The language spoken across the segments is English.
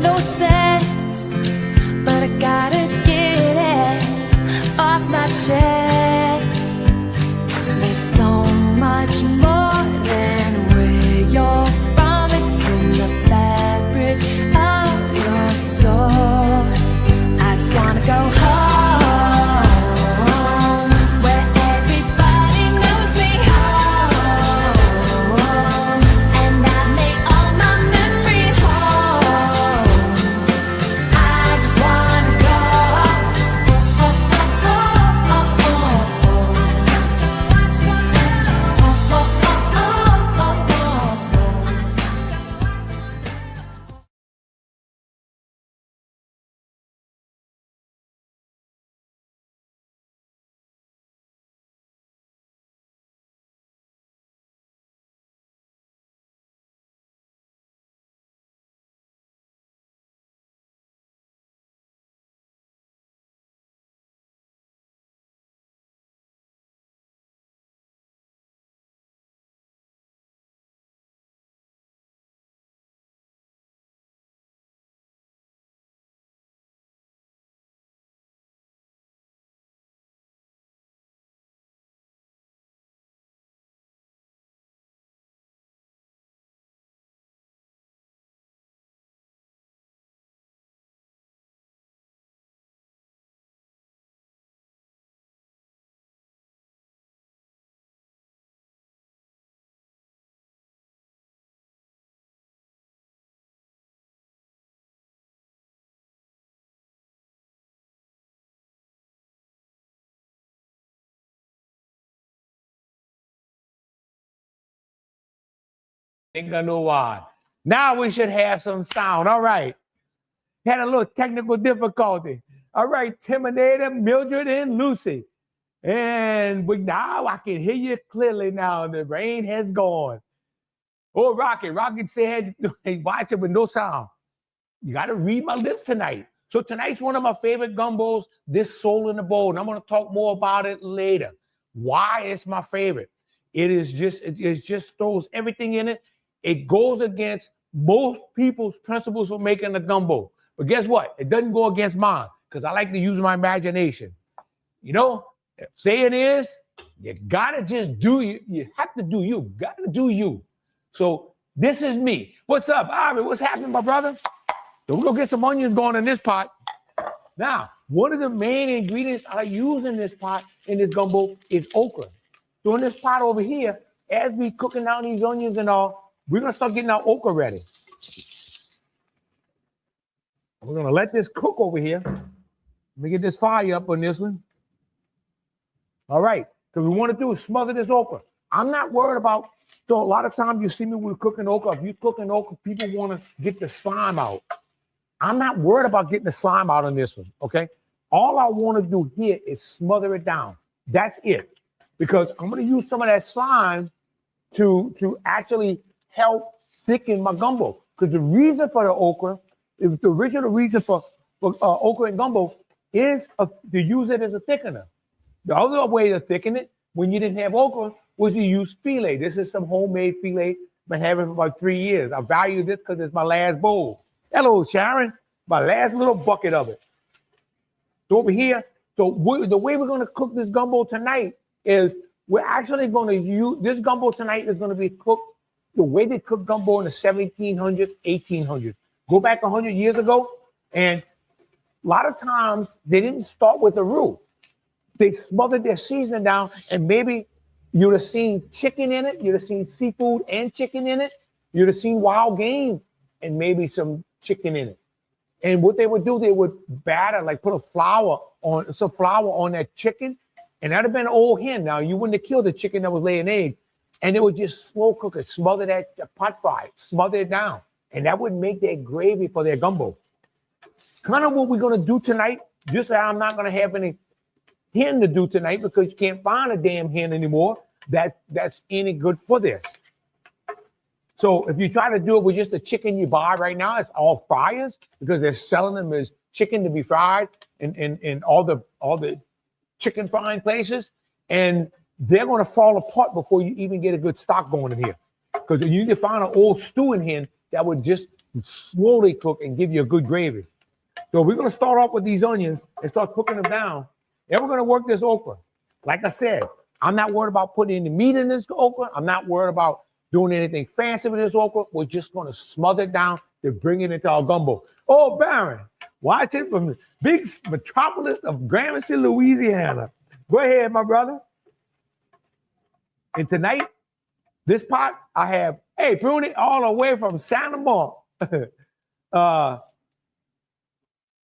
no sense, but I gotta get it off my chest. There's so much more than where you're from. It's in the fabric of your soul. I just wanna go home, where everybody knows me home, and I make all my memories home. I just wanna go Ain't gonna know why. Now we should have some sound. All right. Had a little technical difficulty. All right, Terminator, Mildred, and Lucy. And now I can hear you clearly now. The rain has gone. Oh, Rocket said, hey, watch it with no sound. You got to read my lips tonight. So tonight's one of my favorite gumbos, this Soul in the Bowl. And I'm going to talk more about it later. Why it's my favorite. It just throws everything in it. It goes against most people's principles for making a gumbo. But guess what? It doesn't go against mine because I like to use my imagination. You know, saying is, you gotta just do you. You have to do you. Gotta do you. So this is me. What's up, Ari? What's happening, my brother? So we're gonna get some onions going in this pot. Now, one of the main ingredients I use in this pot, in this gumbo, is okra. So in this pot over here, as we cooking down these onions and all, we're gonna start getting our okra ready. We're gonna let this cook over here. Let me get this fire up on this one. All right, because we want to do is smother this okra. I'm not worried about, so a lot of times you see me with cooking okra. If you're cooking okra, people want to get the slime out. I'm not worried about getting the slime out on this one, okay? All I want to do here is smother it down. That's it. Because I'm going to use some of that slime to actually help thicken my gumbo. Because the reason for the okra, the original reason for okra and gumbo is to use it as a thickener. The other way to thicken it, when you didn't have okra, was to use filet. This is some homemade filet. Been having it for about 3 years. I value this because it's my last bowl. Hello, Sharon. My last little bucket of it. So over here, the way we're going to cook this gumbo tonight is we're actually going to use, this gumbo tonight is going to be cooked the way they cooked gumbo in the 1700s, 1800s. Go back 100 years ago, and a lot of times they didn't start with the roux. They smothered their seasoning down, and maybe you'd have seen chicken in it. You'd have seen seafood and chicken in it. You'd have seen wild game and maybe some chicken in it. And what they would do, they would batter, like put some flour on that chicken, and that'd have been an old hen. Now, you wouldn't have killed the chicken that was laying eggs, and they would just slow cook it, smother that pot fry, smother it down, and that would make their gravy for their gumbo. Kind of what we're going to do tonight, just that I'm not going to have any hen to do tonight because you can't find a damn hen anymore that's any good for this. So if you try to do it with just the chicken you buy right now, it's all fryers because they're selling them as chicken to be fried in all the chicken frying places, and they're going to fall apart before you even get a good stock going in here. Because you can find an old stewing hen that would just slowly cook and give you a good gravy. So we're going to start off with these onions and start cooking them down. And we're going to work this okra. Like I said, I'm not worried about putting any meat in this okra. I'm not worried about doing anything fancy with this okra. We're just going to smother it down to bring it into our gumbo. Oh, Baron, watching from the big metropolis of Gramercy, Louisiana. Go ahead, my brother. And tonight, this pot, I have, hey, Bruni, all the way from Santa Monica.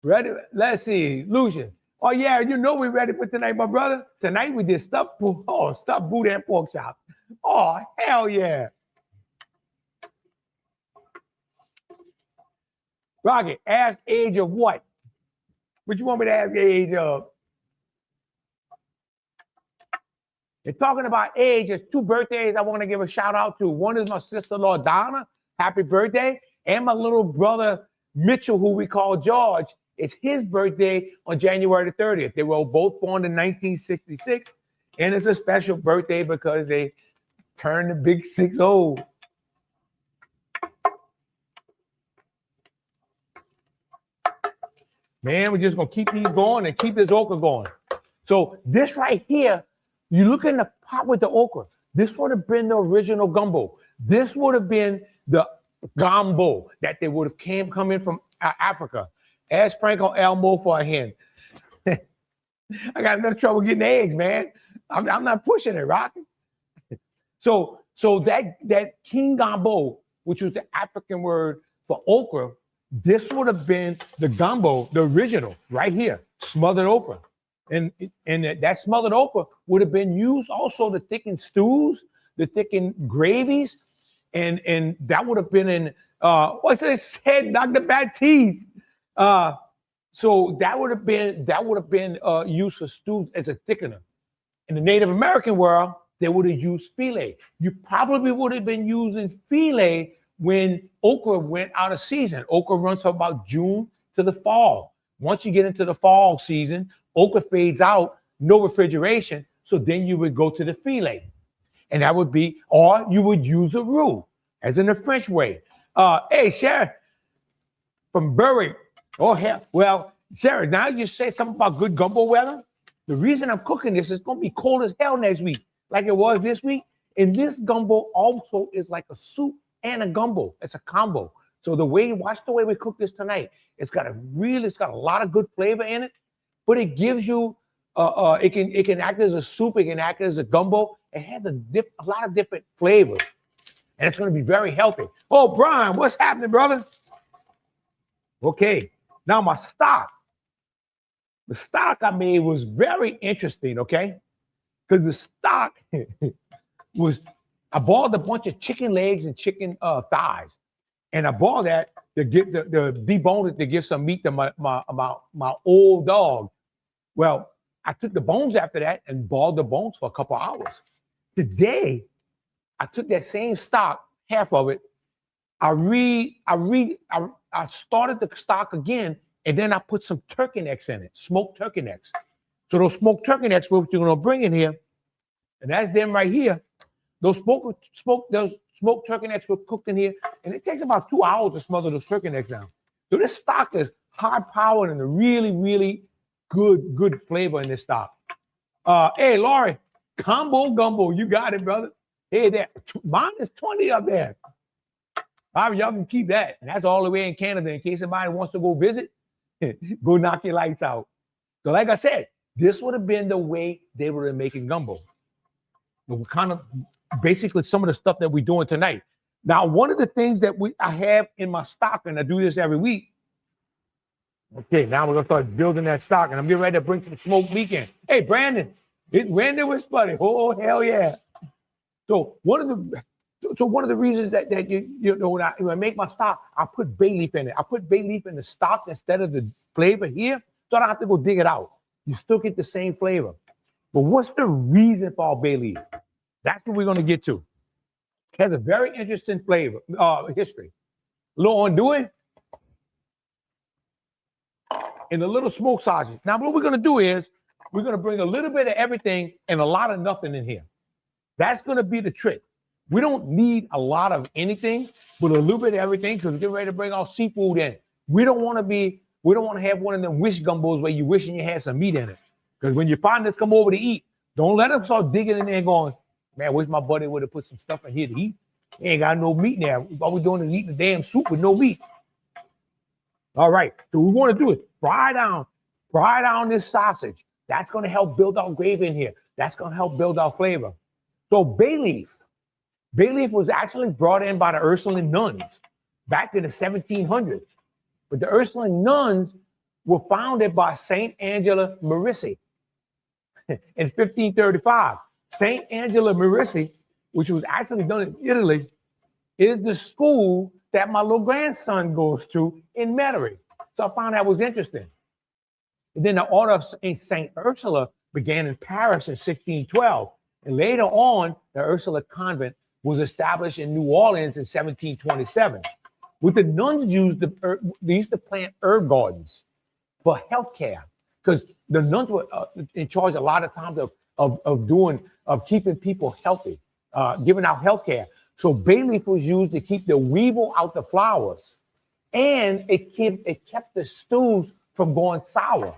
Ready? Let's see, Lucian. Oh, yeah, you know we're ready for tonight, my brother. Tonight we did stuffed boudin pork chop. Oh, hell yeah. Rocket, ask age of what? What you want me to ask the age of? And talking about age, there's 2 birthdays I want to give a shout out to. One is my sister-in-law, Donna. Happy birthday. And my little brother, Mitchell, who we call George. It's his birthday on January the 30th. They were both born in 1966. And it's a special birthday because they turned the big 6-0. Man, we're just going to keep these going and keep this okra going. So this right here, you look in the pot with the okra. This would have been the original gumbo. This would have been the gumbo that they would have come in from Africa. Ask Franco Elmo for a hint. I got enough trouble getting eggs, man. I'm not pushing it, Rocky. So that king gumbo, which was the African word for okra, this would have been the gumbo, the original, right here, smothered okra. And that smothered okra would have been used also to thicken stews, to thicken gravies, and that would have been in what's this head, Dr. Baptiste? So that would have been used for stews as a thickener. In the Native American world, they would have used filet. You probably would have been using filet when okra went out of season. Okra runs from about June to the fall. Once you get into the fall season, okra fades out, no refrigeration. So then you would go to the filet. And that would be, or you would use a roux, as in the French way. Hey, Sharon, from Berwick. Oh, hell. Well, Sharon, now you say something about good gumbo weather. The reason I'm cooking this is going to be cold as hell next week, like it was this week. And this gumbo also is like a soup and a gumbo. It's a combo. So watch the way we cook this tonight. It's got a lot of good flavor in it, but it gives you, it can act as a soup, it can act as a gumbo. It has a lot of different flavors, and it's going to be very healthy. Oh, Brian, what's happening, brother? Okay, now my stock. The stock I made was very interesting, okay? Because the stock was, I boiled a bunch of chicken legs and chicken thighs. And I boiled that to get the debone it to give some meat to my old dog. Well, I took the bones after that and boiled the bones for a couple hours. Today, I took that same stock, half of it. I started the stock again, and then I put some turkey necks in it, smoked turkey necks. So those smoked turkey necks, what you're gonna bring in here, and that's them right here. Those smoked turkey necks were cooked in here, and it takes about 2 hours to smother those turkey necks down. So this stock is high-powered and a really, really good flavor in this stock. Hey, Laurie, combo gumbo, you got it, brother. Hey, there, mine is 20 up there. Y'all can keep that. And that's all the way in Canada in case somebody wants to go visit. Go knock your lights out. So like I said, this would have been the way they were making gumbo. Kind of basically some of the stuff that we're doing tonight. Now, one of the things that I have in my stock, and I do this every week. Okay, now we're gonna start building that stock, and I'm getting ready to bring some smoked meat in. Hey, Brandon, Brandon was funny. Oh, hell yeah. So one of the reasons that you know when I make my stock, I put bay leaf in it. I put bay leaf in the stock instead of the flavor here, so I don't have to go dig it out. You still get the same flavor. But what's the reason for our bay leaf? That's what we're going to get to. It has a very interesting flavor, history. A little undoing and a little smoked sausage. Now, what we're going to do is we're going to bring a little bit of everything and a lot of nothing in here. That's going to be the trick. We don't need a lot of anything, but a little bit of everything because we're getting ready to bring our seafood in. We don't want to have one of them wish gumbos where you wishing you had some meat in it. Because when your partners come over to eat, don't let them start digging in there and going, man, wish my buddy would have put some stuff in here to eat. He ain't got no meat there. All we're doing is eating the damn soup with no meat. All right, so we want to do is fry down this sausage. That's going to help build our gravy in here. That's going to help build our flavor. So bay leaf was actually brought in by the Ursuline nuns back in the 1700s. But the Ursuline nuns were founded by Saint Angela Merici in 1535. Saint Angela Merici, which was actually done in Italy, is the school that my little grandson goes to in Metairie. So I found that was interesting. And then the order of Saint Ursula began in Paris in 1612. And later on, the Ursula convent was established in New Orleans in 1727. What the nuns they used to plant herb gardens for healthcare, because the nuns were in charge a lot of times of keeping people healthy, giving out healthcare. So bay leaf was used to keep the weevil out the flowers, and it kept the stews from going sour.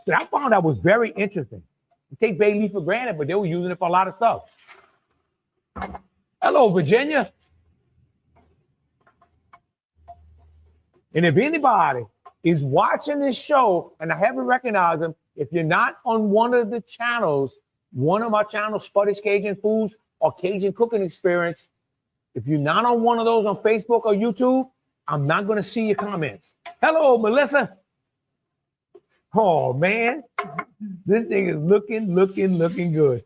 So I found that was very interesting. You take bay leaf for granted, but they were using it for a lot of stuff. Hello, Virginia. And if anybody is watching this show and I haven't recognized them, if you're not on one of the channels, one of my channels, Spuddy's Cajun Foods or Cajun Cooking Experience, if you're not on one of those on Facebook or YouTube, I'm not going to see your comments. Hello, Melissa. Oh, man. This thing is looking good.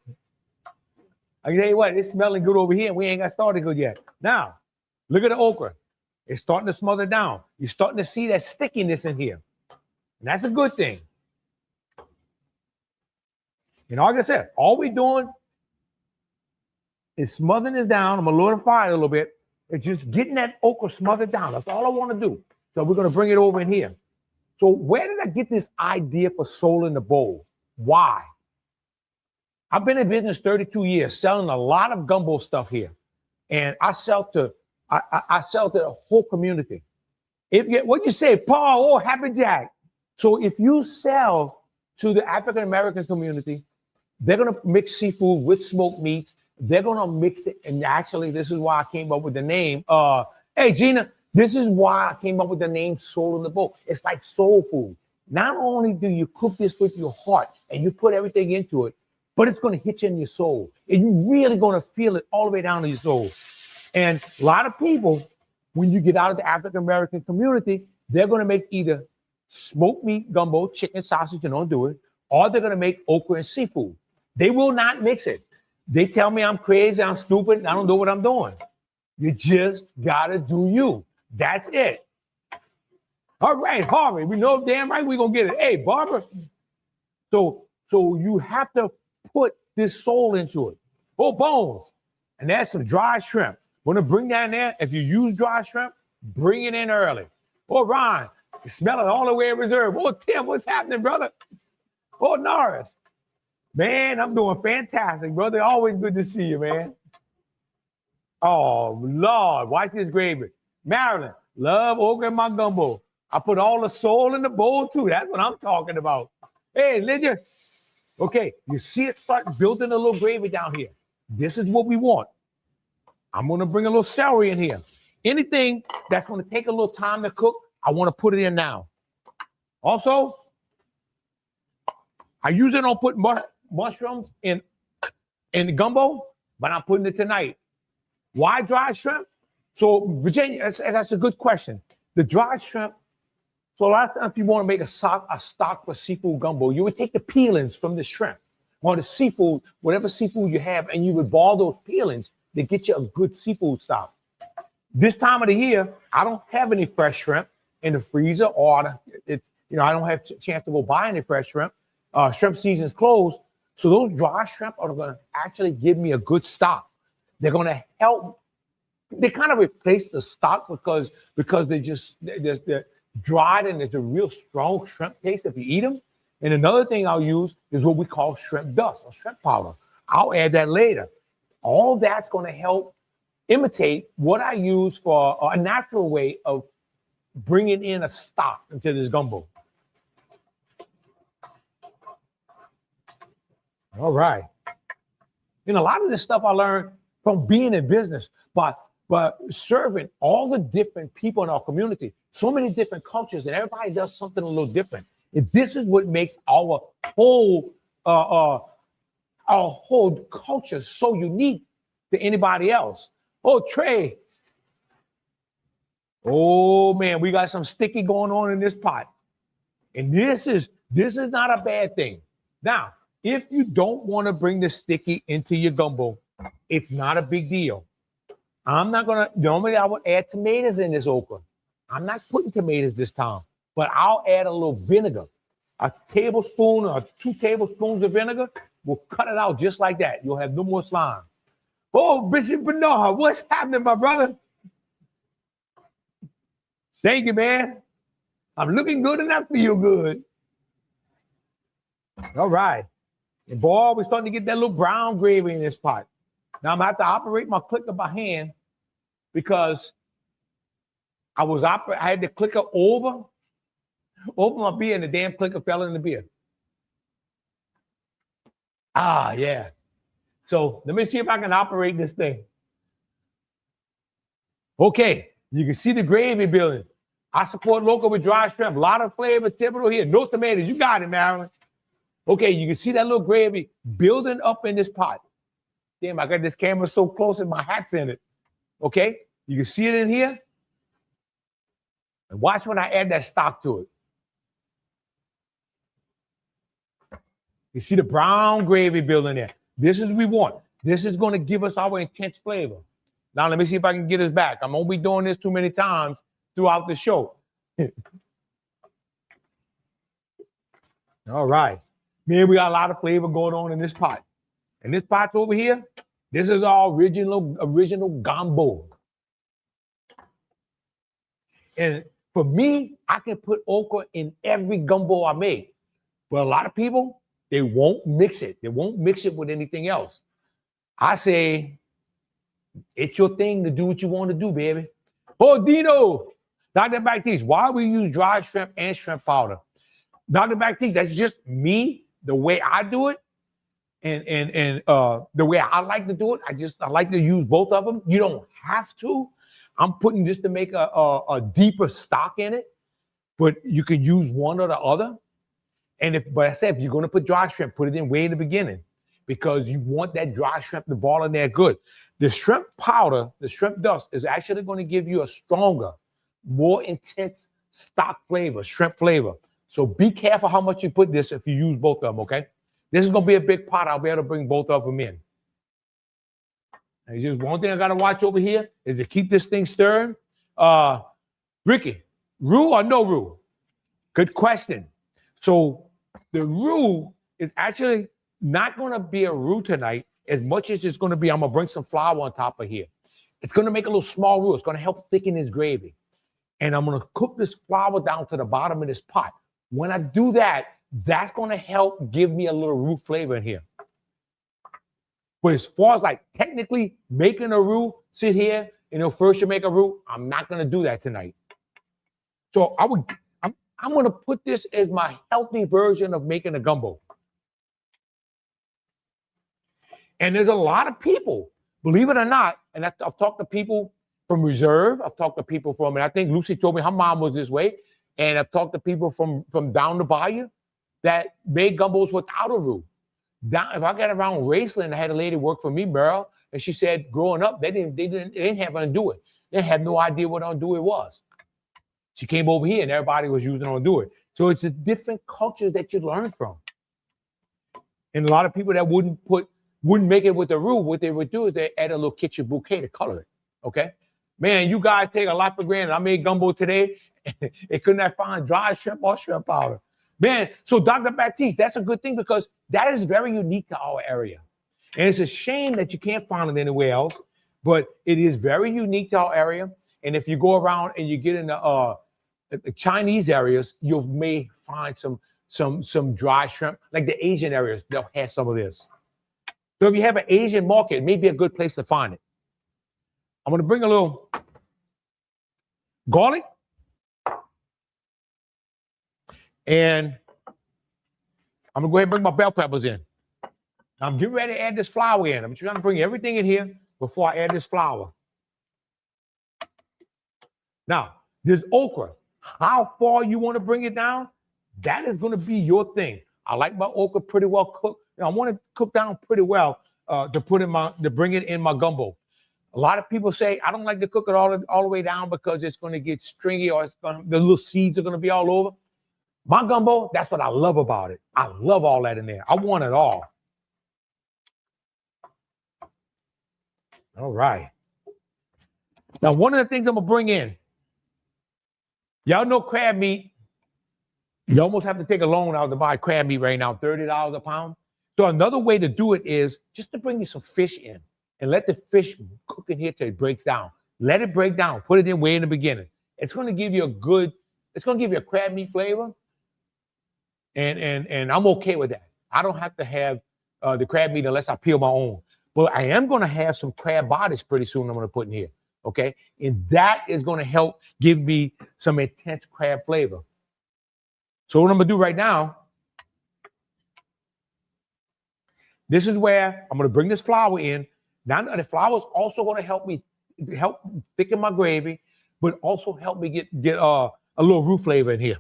I can tell you what, it's smelling good over here. We ain't got started good yet. Now, look at the okra. It's starting to smother down. You're starting to see that stickiness in here. And that's a good thing. And like I said, all we're doing is smothering this down. I'm going to lower the fire a little bit. It's just getting that okra smothered down. That's all I want to do. So we're going to bring it over in here. So where did I get this idea for soul in the bowl? Why? I've been in business 32 years, selling a lot of gumbo stuff here. And I sell to the whole community. What you say, Paul, oh, Happy Jack. So if you sell to the African American community, they're going to mix seafood with smoked meats. They're going to mix it. And actually, this is why I came up with the name. Hey, Gina, this is why I came up with the name Soul in the Bowl. It's like soul food. Not only do you cook this with your heart and you put everything into it, but it's going to hit you in your soul. And you're really going to feel it all the way down to your soul. And a lot of people, when you get out of the African American community, they're going to make either smoked meat gumbo, chicken, sausage, and don't do it, or they're going to make okra and seafood. They will not mix it. They tell me I'm crazy, I'm stupid, and I don't know what I'm doing. You just got to do you. That's it. All right, Harvey, we know damn right we're going to get it. Hey, Barbara. So you have to put this soul into it. Oh, bones. And that's some dry shrimp. Want to bring that in there? If you use dry shrimp, bring it in early. Oh, Ron, you smell it all the way in reserve. Oh, Tim, what's happening, brother? Oh, Norris. Man, I'm doing fantastic, brother. Always good to see you, man. Oh, Lord, watch this gravy. Marilyn, love okra in my gumbo. I put all the soul in the bowl, too. That's what I'm talking about. Hey, Lydia. Okay, you see it start building a little gravy down here. This is what we want. I'm going to bring a little celery in here. Anything that's going to take a little time to cook, I want to put it in now. Also, I usually don't put mushrooms in the gumbo, but I'm putting it tonight. Why dry shrimp? So, Virginia, that's a good question. The dry shrimp, so a lot of times if you want to make a stock for seafood gumbo, you would take the peelings from the shrimp or the seafood, whatever seafood you have, and you would boil those peelings to get you a good seafood stock. This time of the year, I don't have any fresh shrimp in the freezer, or I don't have a chance to go buy any fresh shrimp. Shrimp season's closed, so those dry shrimp are going to actually give me a good stock. They're going to help. They kind of replace the stock because they're dried and there's a real strong shrimp taste if you eat them. And another thing I'll use is what we call shrimp dust or shrimp powder. I'll add that later. All that's going to help imitate what I use for a natural way of bringing in a stock into this gumbo. All right. And a lot of this stuff I learned from being in business, but serving all the different people in our community, so many different cultures, and everybody does something a little different. And this is what makes our whole culture so unique to anybody else. Oh, Trey. Oh man, we got some sticky going on in this pot. And this is not a bad thing. Now, if you don't want to bring the sticky into your gumbo, it's not a big deal. I'm not gonna, normally I would add tomatoes in this okra. I'm not putting tomatoes this time, but I'll add a little vinegar. A tablespoon or 2 tablespoons of vinegar will cut it out just like that. You'll have no more slime. Oh, Bishop Bernard, what's happening, my brother? Thank you, man. I'm looking good and I feel good. All right. And boy, we're starting to get that little brown gravy in this pot. Now I'm gonna have to operate my clicker by hand because I had the clicker over my beer and the damn clicker fell in the beer. Ah, yeah. So let me see if I can operate this thing. Okay, you can see the gravy building. I support local with dry shrimp. A lot of flavor, typical here. No tomatoes. You got it, Marilyn. Okay, you can see that little gravy building up in this pot. Damn, I got this camera so close and my hat's in it. Okay, you can see it in here. And watch when I add that stock to it. You see the brown gravy building there. This is what we want. This is going to give us our intense flavor. Now, let me see if I can get us back. I'm going to be doing this too many times throughout the show. All right. Man, we got a lot of flavor going on in this pot. And this pot over here, this is our original gumbo. And for me, I can put okra in every gumbo I make. But a lot of people, they won't mix it. They won't mix it with anything else. I say, it's your thing to do what you want to do, baby. Oh, Dino, Dr. Baptiste, why we use dry shrimp and shrimp powder? Dr. Baptiste, that's just me, the way I do it, and the way I like to do it. I like to use both of them. You don't have to. I'm putting this to make a deeper stock in it, but you can use one or the other. And but I said, if you're going to put dry shrimp, put it in way in the beginning because you want that dry shrimp to ball in there good. The shrimp powder, the shrimp dust is actually going to give you a stronger, more intense stock flavor, shrimp flavor. So be careful how much you put this if you use both of them, okay? This is going to be a big pot. I'll be able to bring both of them in. And just one thing I got to watch over here is to keep this thing stirring. Ricky, roux or no roux? Good question. So the roux is actually not going to be a roux tonight as much as it's going to be, I'm going to bring some flour on top of here. It's going to make a little small roux. It's going to help thicken this gravy. And I'm going to cook this flour down to the bottom of this pot. When I do that, that's going to help give me a little roux flavor in here. But as far as like technically making a roux, sit here, first you make a roux, I'm not going to do that tonight. So I'm going to put this as my healthy version of making a gumbo. And there's a lot of people, believe it or not, and I've talked to people from Reserve. I've talked to people from, and I think Lucy told me her mom was this way. And I've talked to people from down the bayou that made gumbos without a roux. If I got around Raceland, I had a lady work for me, Beryl, and she said growing up, they didn't have undoit. They had no idea what undoit was. She came over here and everybody was using undoit. So it's a different culture that you learn from. And a lot of people that wouldn't make it with the roux, what they would do is they add a little kitchen bouquet to color it. Okay? Man, you guys take a lot for granted. I made gumbo today. It could not find dry shrimp or shrimp powder. Man, so Dr. Baptiste, that's a good thing because that is very unique to our area. And it's a shame that you can't find it anywhere else, but it is very unique to our area. And if you go around and you get in the Chinese areas, you may find some dry shrimp, like the Asian areas, they'll have some of this. So if you have an Asian market, it may be a good place to find it. I'm going to bring a little garlic. And I'm going to go ahead and bring my bell peppers in. I'm getting ready to add this flour in. I'm trying to bring everything in here before I add this flour. Now, this okra, how far you want to bring it down, that is going to be your thing. I like my okra pretty well cooked. I want it cooked down pretty well to bring it in my gumbo. A lot of people say I don't like to cook it all the way down because it's going to get stringy or the little seeds are going to be all over. My gumbo, that's what I love about it. I love all that in there. I want it all. All right. Now, one of the things I'm going to bring in, y'all know crab meat. You almost have to take a loan out to buy crab meat right now, $30 a pound. So another way to do it is just to bring you some fish in and let the fish cook in here till it breaks down. Let it break down. Put it in way in the beginning. It's going to give you a crab meat flavor. And I'm okay with that. I don't have to have the crab meat unless I peel my own. But I am going to have some crab bodies pretty soon I'm going to put in here. Okay? And that is going to help give me some intense crab flavor. So what I'm going to do right now, this is where I'm going to bring this flour in. Now the flour is also going to help thicken my gravy, but also help me get a little roux flavor in here.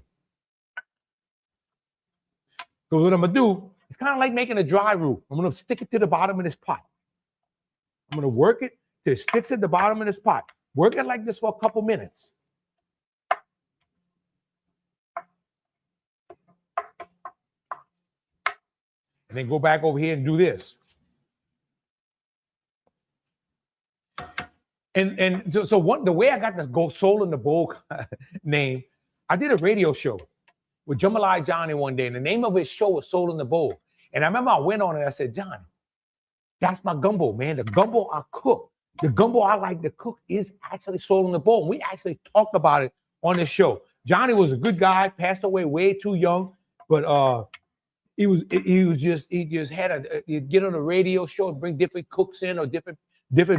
So what I'm going to do, it's kind of like making a dry roux. I'm going to stick it to the bottom of this pot. I'm going to work it till it sticks at the bottom of this pot. Work it like this for a couple minutes. And then go back over here and do this. And so the way I got this Soul in the Bowl name, I did a radio show with Jambalaya Johnny one day, and the name of his show was Soul in the Bowl. And I remember I went on and I said, Johnny, that's my gumbo, man. The gumbo I cook, the gumbo I like to cook is actually Soul in the Bowl. And we actually talked about it on this show. Johnny was a good guy, passed away way too young, but he'd get on a radio show and bring different cooks in or different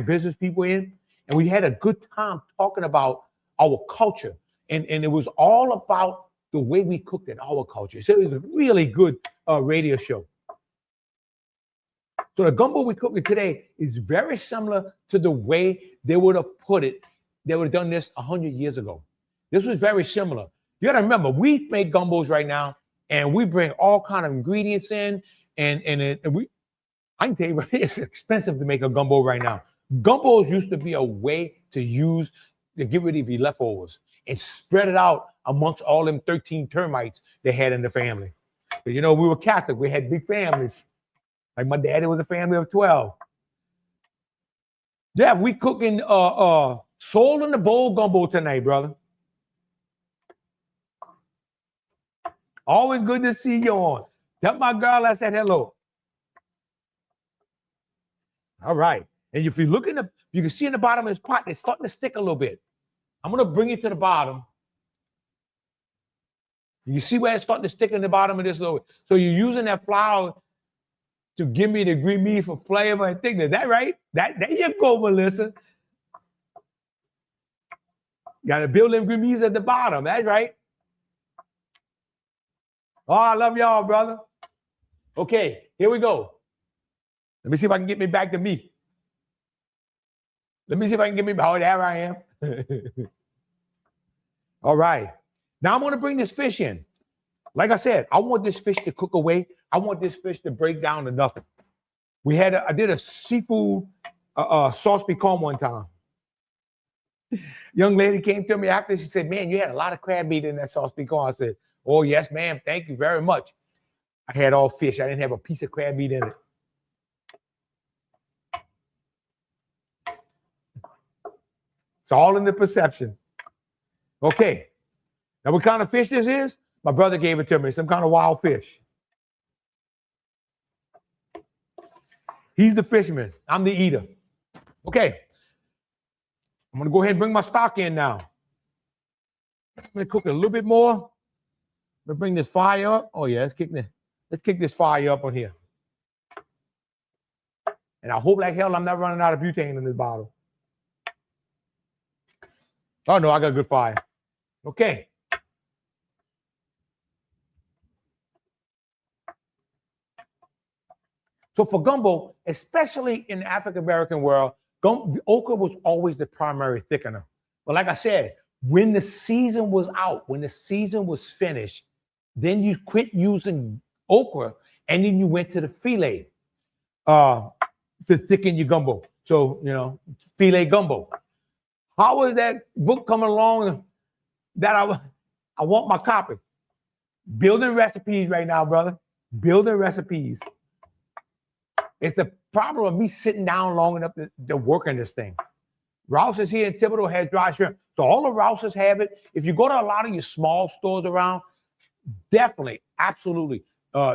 business people in. And we had a good time talking about our culture. And it was all about the way we cooked in our culture. So it was a really good radio show. So the gumbo we cooked today is very similar to the way they would have put it. They would have done this 100 years ago. This was very similar. You got to remember, we make gumbos right now, and we bring all kind of ingredients in, I can tell you, it's expensive to make a gumbo right now. Gumbos used to be a way to get rid of your leftovers and spread it out amongst all them 13 termites they had in the family. But we were Catholic. We had big families. Like my daddy was a family of 12. Yeah, we cooking Soul in the Bowl gumbo tonight, brother. Always good to see you on. Tell my girl I said hello. All right. And if you look you can see in the bottom of this pot, it's starting to stick a little bit. I'm going to bring it to the bottom. You see where it's starting to stick in the bottom of this little. So you're using that flour to give me the green meat for flavor and thickness. That right? There you go, Melissa. Got to build them green meats at the bottom. That's right. Oh, I love y'all, brother. Okay, here we go. Let me see if I can get me back to me. Let me see if I can get me back. Oh, there I am. All right. Now I'm going to bring this fish in. Like I said, I want this fish to cook away. I want this fish to break down to nothing. I did a seafood sauce piquant one time. Young lady came to me after. She said, man, you had a lot of crab meat in that sauce piquant. I said, oh, yes, ma'am. Thank you very much. I had all fish. I didn't have a piece of crab meat in it. It's all in the perception. Okay. Now, what kind of fish this is? My brother gave it to me. Some kind of wild fish. He's the fisherman. I'm the eater. Okay. I'm going to go ahead and bring my stock in now. I'm going to cook it a little bit more. I'm going to bring this fire up. Oh, yeah. Let's kick this fire up on here. And I hope like hell I'm not running out of butane in this bottle. Oh, no, I got good fire. Okay. So for gumbo, especially in the African-American world, okra was always the primary thickener. But like I said, when the season was out, when the season was finished, then you quit using okra and then you went to the filet to thicken your gumbo. So, filet gumbo. How is that book coming along that I want my copy? Building recipes right now, brother. Building recipes. It's the problem of me sitting down long enough to work on this thing. Rouse's here in Thibodeau has dry shrimp. So all the Rouse's have it. If you go to a lot of your small stores around, definitely, absolutely,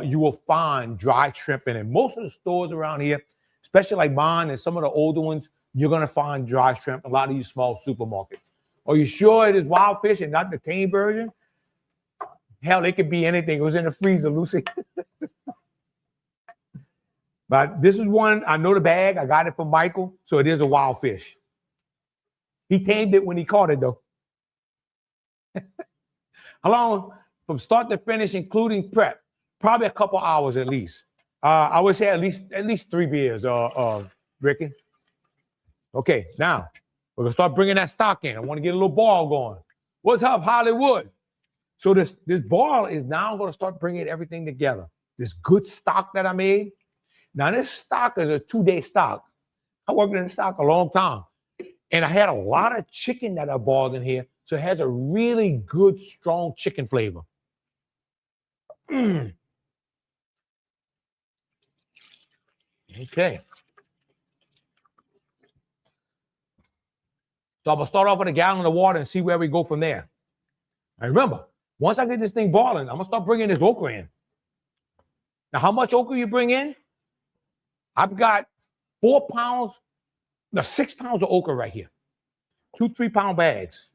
you will find dry shrimp in it. Most of the stores around here, especially like mine and some of the older ones, you're going to find dry shrimp in a lot of these small supermarkets. Are you sure it is wild fish and not the tame version? Hell, it could be anything. It was in the freezer, Lucy. But this is one, I know the bag. I got it from Michael, so it is a wild fish. He tamed it when he caught it, though. How long from start to finish, including prep? Probably a couple hours at least. I would say at least 3 beers, Ricky. Okay, now we're gonna start bringing that stock in. I want to get a little ball going. What's up, Hollywood? So this ball is now going to start bringing everything together. This good stock that I made. Now, this stock is a 2-day stock. I worked in the stock a long time. And I had a lot of chicken that I boiled in here. So it has a really good, strong chicken flavor. Okay. So I'm going to start off with a gallon of water and see where we go from there. And remember, once I get this thing boiling, I'm going to start bringing this okra in. Now, how much okra you bring in? I've got 6 pounds of okra right here. 2 3-pound bags.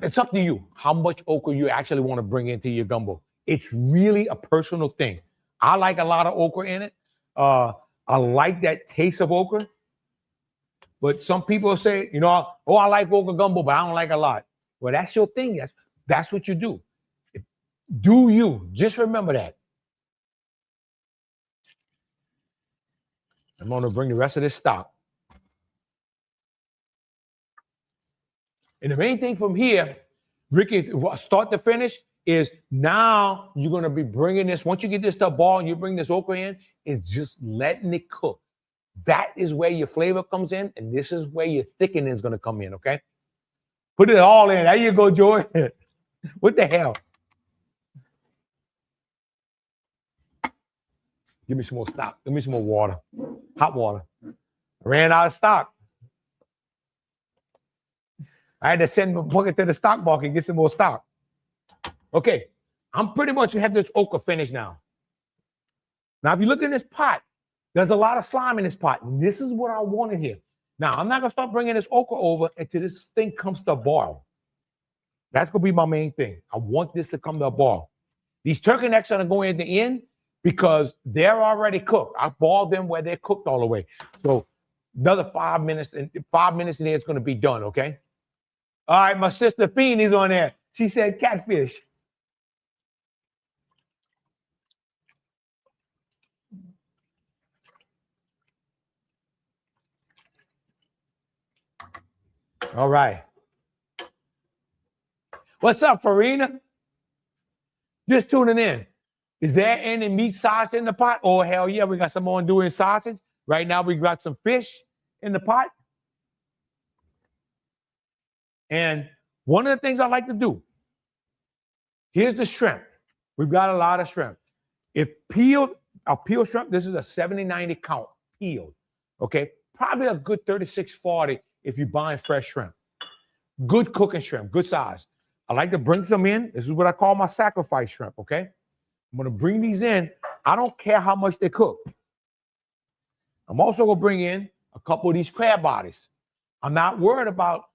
It's up to you how much okra you actually want to bring into your gumbo. It's really a personal thing. I like a lot of okra in it. I like that taste of okra. But some people say, I like okra gumbo, but I don't like a lot. Well, that's your thing. That's what you do. Do you. Just remember that. I'm going to bring the rest of this stock. And the main thing from here, Ricky, start to finish, is now you're going to be bringing this. Once you get this stuff boiled and you bring this okra in, is just letting it cook. That is where your flavor comes in, and this is where your thickening is going to come in, okay? Put it all in. There you go, Joy. What the hell? Give me some more stock. Give me some more water. Hot water. I ran out of stock. I had to send my bucket to the stock market and get some more stock. Okay. I'm pretty much have this okra finished now. Now, if you look in this pot, there's a lot of slime in this pot. And this is what I want in here. Now, I'm not going to start bringing this okra over until this thing comes to a boil. That's going to be my main thing. I want this to come to a boil. These turkey necks are going to go in the end, because they're already cooked. I boiled them where they're cooked all the way. So another 5 minutes, and 5 minutes in there, it's going to be done, okay? All right, my sister Feeney's on there. She said catfish. All right. What's up, Farina? Just tuning in. Is there any meat sausage in the pot? Oh, hell yeah, we got some on doing sausage. Right now, we got some fish in the pot. And one of the things I like to do, here's the shrimp. We've got a lot of shrimp. If peeled shrimp, this is a 70-90 count peeled, okay? Probably a good 36-40 if you're buying fresh shrimp. Good cooking shrimp, good size. I like to bring some in. This is what I call my sacrifice shrimp, okay? I'm going to bring these in. I don't care how much they cook. I'm also going to bring in a couple of these crab bodies. I'm not worried about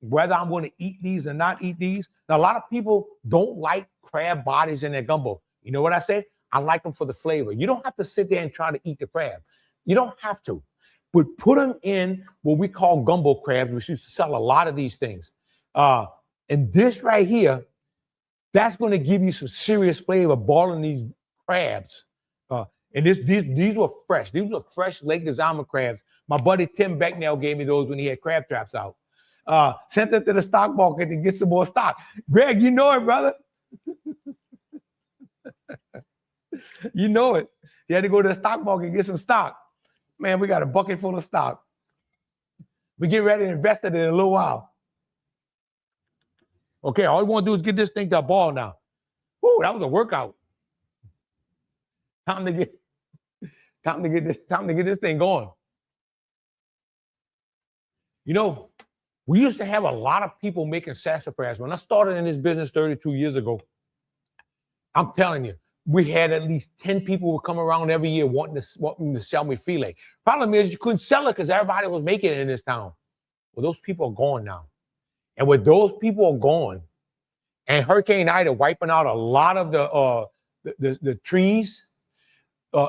whether I'm going to eat these or not eat these. Now, a lot of people don't like crab bodies in their gumbo. You know what I say? I like them for the flavor. You don't have to sit there and try to eat the crab. You don't have to. but put them in what we call gumbo crabs, which used to sell a lot of these things. And this right here, that's going to give you some serious flavor, boiling these crabs. And these were fresh. These were fresh Lake Designer crabs. My buddy Tim Becknell gave me those when he had crab traps out. Sent them to the stock market to get some more stock. Greg, you know it, brother. You know it. You had to go to the stock market and get some stock. Man, we got a bucket full of stock. We get ready to invest it in a little while. Okay, all we want to do is get this thing to a ball now. Woo, that was a workout. Time to get this thing going. You know, we used to have a lot of people making sassafras. When I started in this business 32 years ago, I'm telling you, we had at least 10 people who would come around every year wanting to sell me filet. Problem is you couldn't sell it because everybody was making it in this town. Well, those people are gone now. And with those people are gone, and Hurricane Ida wiping out a lot of the trees, we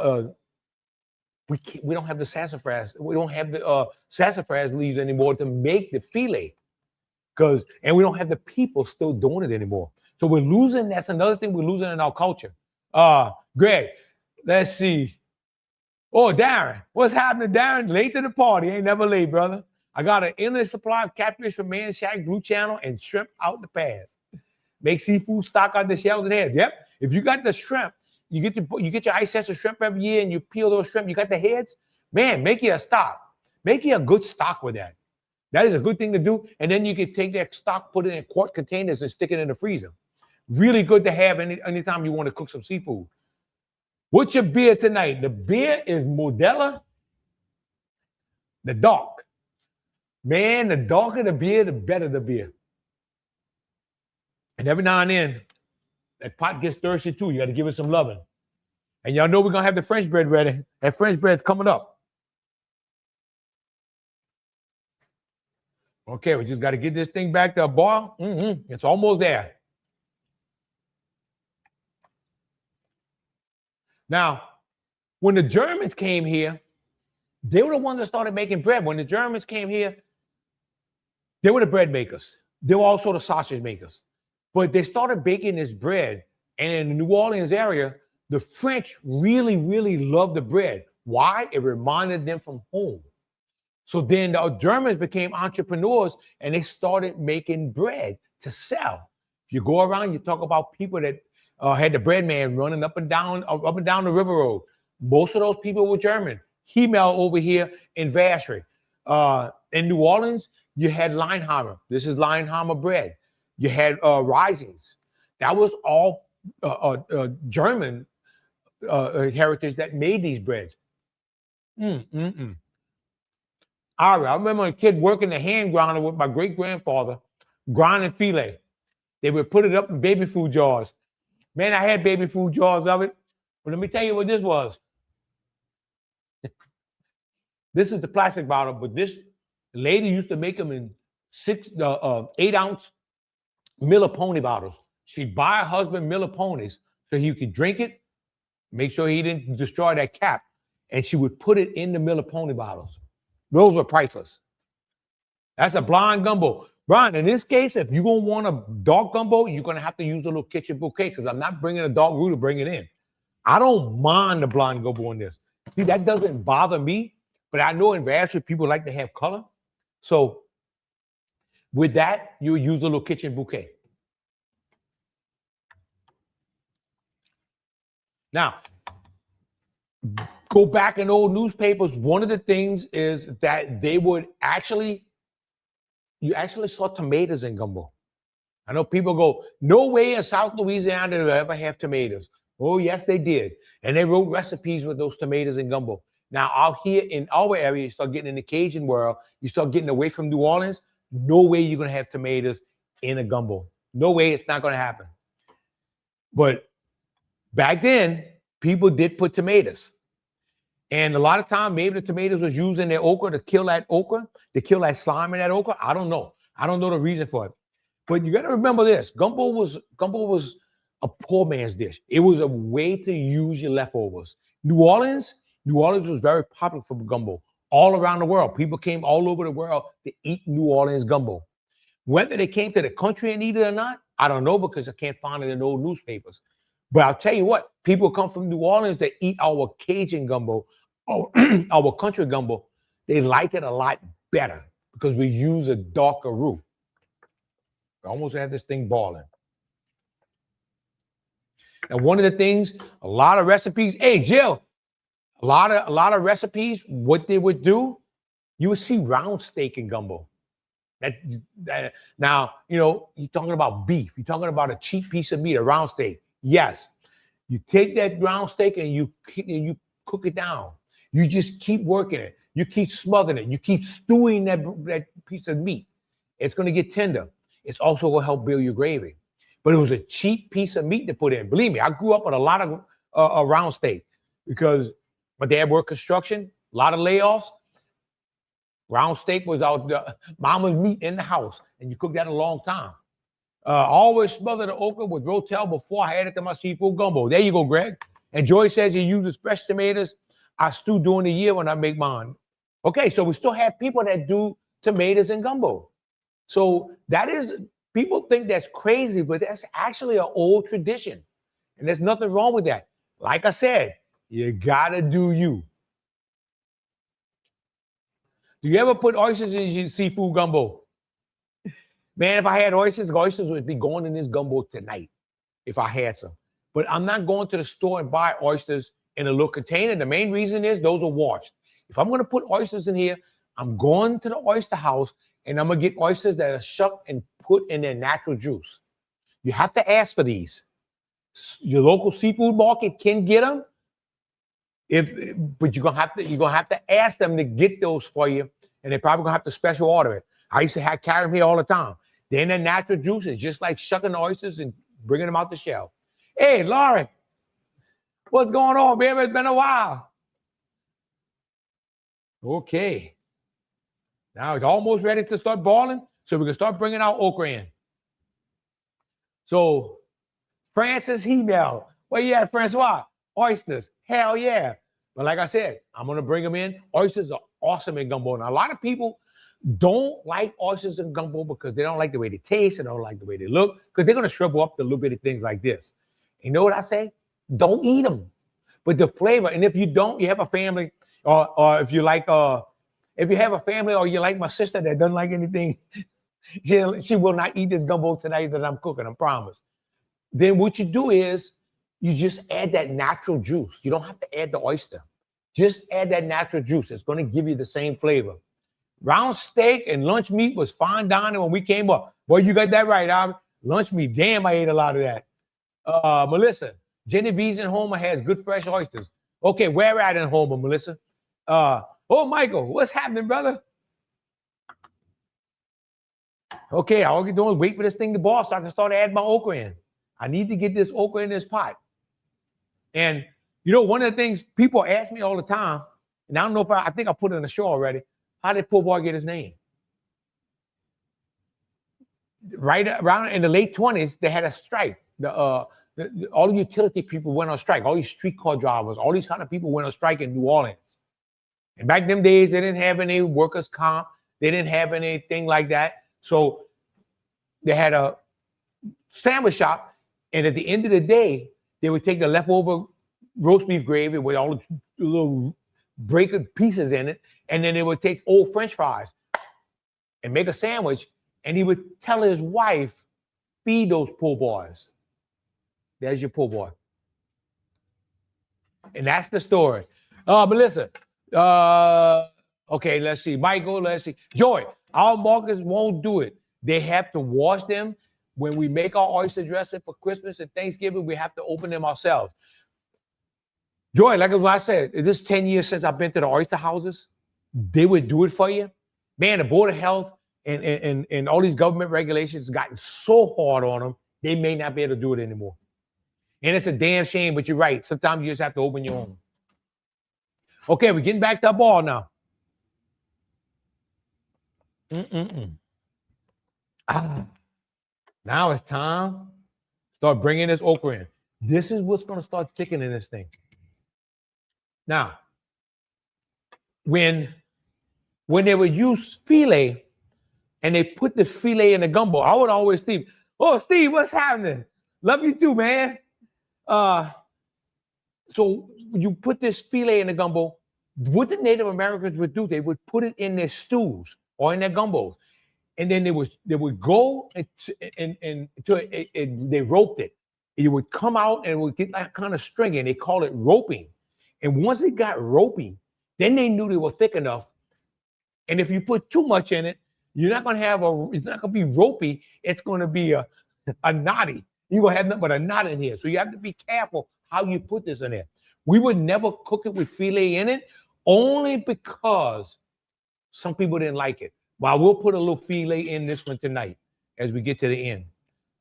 don't have the sassafras. We don't have the sassafras leaves anymore to make the filet, and we don't have the people still doing it anymore. So we're losing. That's another thing we're losing in our culture. Greg, let's see. Oh, Darren, what's happening, Darren? Late to the party, ain't never late, brother. I got an endless supply of catfish from Man Shack, Blue Channel, and shrimp out the pass. Make seafood stock out the shells and heads. Yep. If you got the shrimp, you get your ice chest of shrimp every year, and you peel those shrimp. You got the heads, man. Make you a stock. Make you a good stock with that. That is a good thing to do. And then you can take that stock, put it in quart containers, and stick it in the freezer. Really good to have anytime you want to cook some seafood. What's your beer tonight? The beer is Modelo, the dark. Man, the darker the beer, the better the beer. And every now and then, that pot gets thirsty too. You got to give it some loving. And y'all know we're going to have the French bread ready. That French bread's coming up. Okay, we just got to get this thing back to a boil. It's almost there. Now, when the Germans came here, they were the ones that started making bread. When the Germans came here, they were the bread makers. They were also the sausage makers. But they started baking this bread. And in the New Orleans area, the French really, really loved the bread. Why? It reminded them from home. So then the Germans became entrepreneurs and they started making bread to sell. If you go around, you talk about people that had the bread man running up and down the river road. Most of those people were German. Himmel over here in Vacherie. In New Orleans, you had Leinheimer. This is Leinheimer bread. You had Risings. That was all German heritage that made these breads. I remember a kid working the hand grinder with my great-grandfather, grinding filet. They would put it up in baby food jars. Man, I had baby food jars of it. But let me tell you what this was. This is the plastic bottle, but this lady used to make them in 8-ounce Miller Pony bottles. She'd buy her husband Miller Ponies so he could drink it, make sure he didn't destroy that cap, and she would put it in the Miller Pony bottles. Those were priceless. That's a blind gumbo. Brian, in this case, if you're going to want a dark gumbo, you're going to have to use a little kitchen bouquet because I'm not bringing a dark roux to bring it in. I don't mind the blind gumbo in this. See, that doesn't bother me, but I know in Vacherie people like to have color. So with that, you use a little kitchen bouquet. Now, go back in old newspapers. One of the things is that they would you actually saw tomatoes in gumbo. I know people go, no way in South Louisiana did they ever have tomatoes. Oh, yes, they did. And they wrote recipes with those tomatoes in gumbo. Now, out here in our area, you start getting in the Cajun world, you start getting away from New Orleans, no way you're going to have tomatoes in a gumbo. No way, it's not going to happen. But back then, people did put tomatoes. And a lot of time, maybe the tomatoes was used in their okra to kill that okra, to kill that slime in that okra. I don't know. I don't know the reason for it. But you got to remember this. Gumbo was a poor man's dish. It was a way to use your leftovers. New Orleans was very popular for gumbo. all around the world. People came all over the world to eat New Orleans gumbo. Whether they came to the country and eat it or not, I don't know because I can't find it in old newspapers. But I'll tell you what, people come from New Orleans to eat our Cajun gumbo, or our country gumbo. They like it a lot better because we use a darker roux. I almost had this thing boiling. And one of the things, a lot of recipes, hey, Jill, a lot of recipes, what they would do, you would see round steak in gumbo. That now, you know, you're talking about beef. You're talking about a cheap piece of meat, a round steak. Yes, you take that round steak and you cook it down. You just keep working it. You keep smothering it. You keep stewing that piece of meat. It's going to get tender. It's also going to help build your gravy. But it was a cheap piece of meat to put in. Believe me, I grew up with a lot of round steak because my dad worked construction, a lot of layoffs. Round steak was out mama's meat in the house, and you cook that a long time. Always smother the okra with rotel before I add it to my seafood gumbo. There you go, Greg. And Joy says he uses fresh tomatoes. I stew during the year when I make mine. Okay, so we still have people that do tomatoes and gumbo. So that is, people think that's crazy, but that's actually an old tradition. And there's nothing wrong with that. Like I said, you gotta do you. Do you ever put oysters in your seafood gumbo? Man, if I had oysters would be going in this gumbo tonight if I had some. But I'm not going to the store and buy oysters in a little container. The main reason is those are washed. If I'm going to put oysters in here, I'm going to the oyster house and I'm going to get oysters that are shucked and put in their natural juice. You have to ask for these. Your local seafood market can get them. But you're gonna have to ask them to get those for you, and they're probably gonna have to special order it. I used to carry them here all the time. They're in their natural juices, just like shucking oysters and bringing them out the shell. Hey, Lauren, what's going on, baby? It's been a while. Okay, now it's almost ready to start boiling, so we can start bringing our okra in. So, Francis Hemel, where you at, Francois? Oysters, hell yeah. But like I said, I'm going to bring them in. Oysters are awesome in gumbo. Now, a lot of people don't like oysters in gumbo because they don't like the way they taste. They don't like the way they look because they're going to shrivel up the little bitty things like this. You know what I say? Don't eat them. But the flavor, and if you don't, you have a family, or if you like, if you have a family or you like my sister that doesn't like anything, she will not eat this gumbo tonight that I'm cooking, I promise. Then what you do is, you just add that natural juice. You don't have to add the oyster. Just add that natural juice. It's going to give you the same flavor. Round steak and lunch meat was fine dining when we came up. Boy, you got that right, Albert. Lunch meat, damn, I ate a lot of that. Melissa, Genevieve's in Homer has good fresh oysters. Okay, where at in Homer, Melissa? Oh, Michael, what's happening, brother? Okay, all you're doing is wait for this thing to boil so I can start adding my okra in. I need to get this okra in this pot. And, you know, one of the things people ask me all the time, and I don't know if I think I put it in the show already, how did poor boy get his name? Right around in the late 20s, they had a strike. All the utility people went on strike. All these streetcar drivers, all these kind of people went on strike in New Orleans. And back in them days, they didn't have any workers' comp. They didn't have anything like that. So they had a sandwich shop. And at the end of the day, they would take the leftover roast beef gravy with all the little breaking pieces in it, and then they would take old French fries and make a sandwich, and he would tell his wife, feed those poor boys. There's your poor boy. And that's the story. Melissa, okay, let's see. Michael, let's see. Joy, our markets won't do it. They have to wash them. When we make our oyster dressing for Christmas and Thanksgiving, we have to open them ourselves. Joy, like I said, this 10 years since I've been to the oyster houses, they would do it for you. Man, the Board of Health and all these government regulations have gotten so hard on them, they may not be able to do it anymore. And it's a damn shame, but you're right. Sometimes you just have to open your own. Okay, we're getting back to our ball now. Now it's time to start bringing this okra in. This is what's going to start thickening this thing. Now, when when they would use filet and they put the filet in the gumbo, I would always Steve, oh, Steve, what's happening? Love you too, man. So you put this filet in the gumbo. What the Native Americans would do, they would put it in their stews or in their gumbos. And then they would go and they roped it. It would come out and it would get that kind of stringy, and they call it roping. And once it got ropey, then they knew they were thick enough. And if you put too much in it, you're not gonna have it's not gonna be ropey, it's gonna be a knotty. You're gonna have nothing but a knot in here. So you have to be careful how you put this in there. We would never cook it with filet in it, only because some people didn't like it. Well, we'll put a little filet in this one tonight as we get to the end.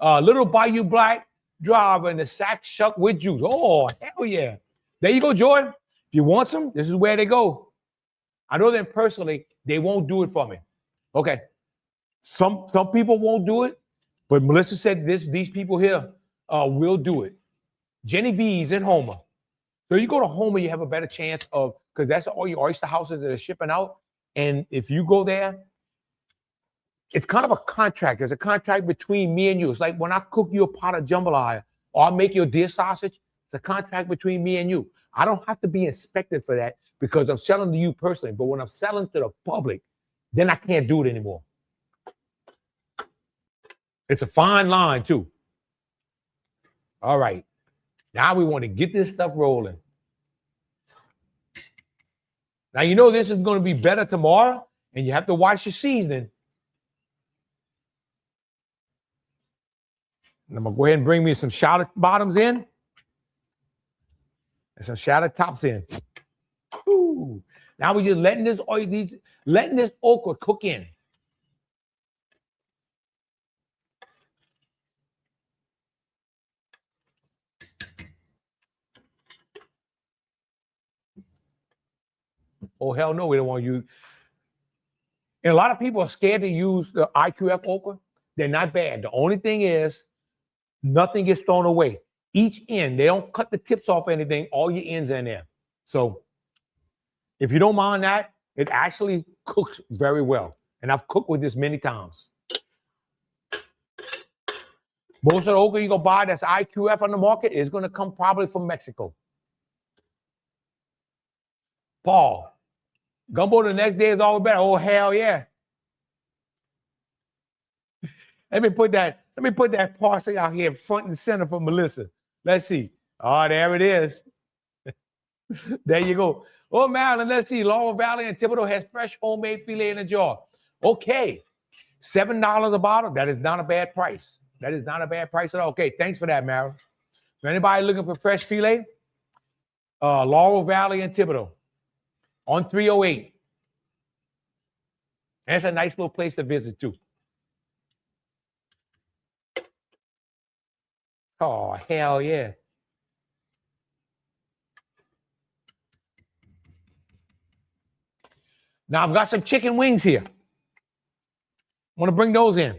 Little Bayou Black driver and the sack shuck with juice. Oh, hell yeah. There you go, Jordan. If you want some, this is where they go. I know them personally, they won't do it for me. Okay. Some people won't do it, but Melissa said these people here will do it. Genevieve's in Homer. So you go to Homer, you have a better chance of, because that's all your oyster houses that are shipping out. And if you go there, it's kind of a contract. There's a contract between me and you. It's like when I cook you a pot of jambalaya or I make your deer sausage, it's a contract between me and you. I don't have to be inspected for that because I'm selling to you personally. But when I'm selling to the public, then I can't do it anymore. It's a fine line too. All right. Now we want to get this stuff rolling. Now you know this is going to be better tomorrow, and you have to watch your seasoning. And I'm going to go ahead and bring me some shallot bottoms in and some shallot tops in. Ooh. Now we're just letting this okra cook in. Oh, hell no, we don't want to use. And a lot of people are scared to use the IQF okra. They're not bad. The only thing is, nothing gets thrown away. Each end, they don't cut the tips off anything. All your ends are in there. So if you don't mind that, it actually cooks very well. And I've cooked with this many times. Most of the okra you go buy that's IQF on the market is going to come probably from Mexico. Paul, gumbo the next day is always better. Oh, hell yeah. Let me put that parsley out here front and center for Melissa. Let's see. Oh, there it is. There you go. Oh, Maryland, let's see. Laurel Valley and Thibodeau has fresh homemade filet in a jar. Okay. $7 a bottle. That is not a bad price. That is not a bad price at all. Okay, thanks for that, Maryland. So anybody looking for fresh filet? Laurel Valley and Thibodeau on 308. That's a nice little place to visit, too. Oh, hell yeah. Now, I've got some chicken wings here. I want to bring those in.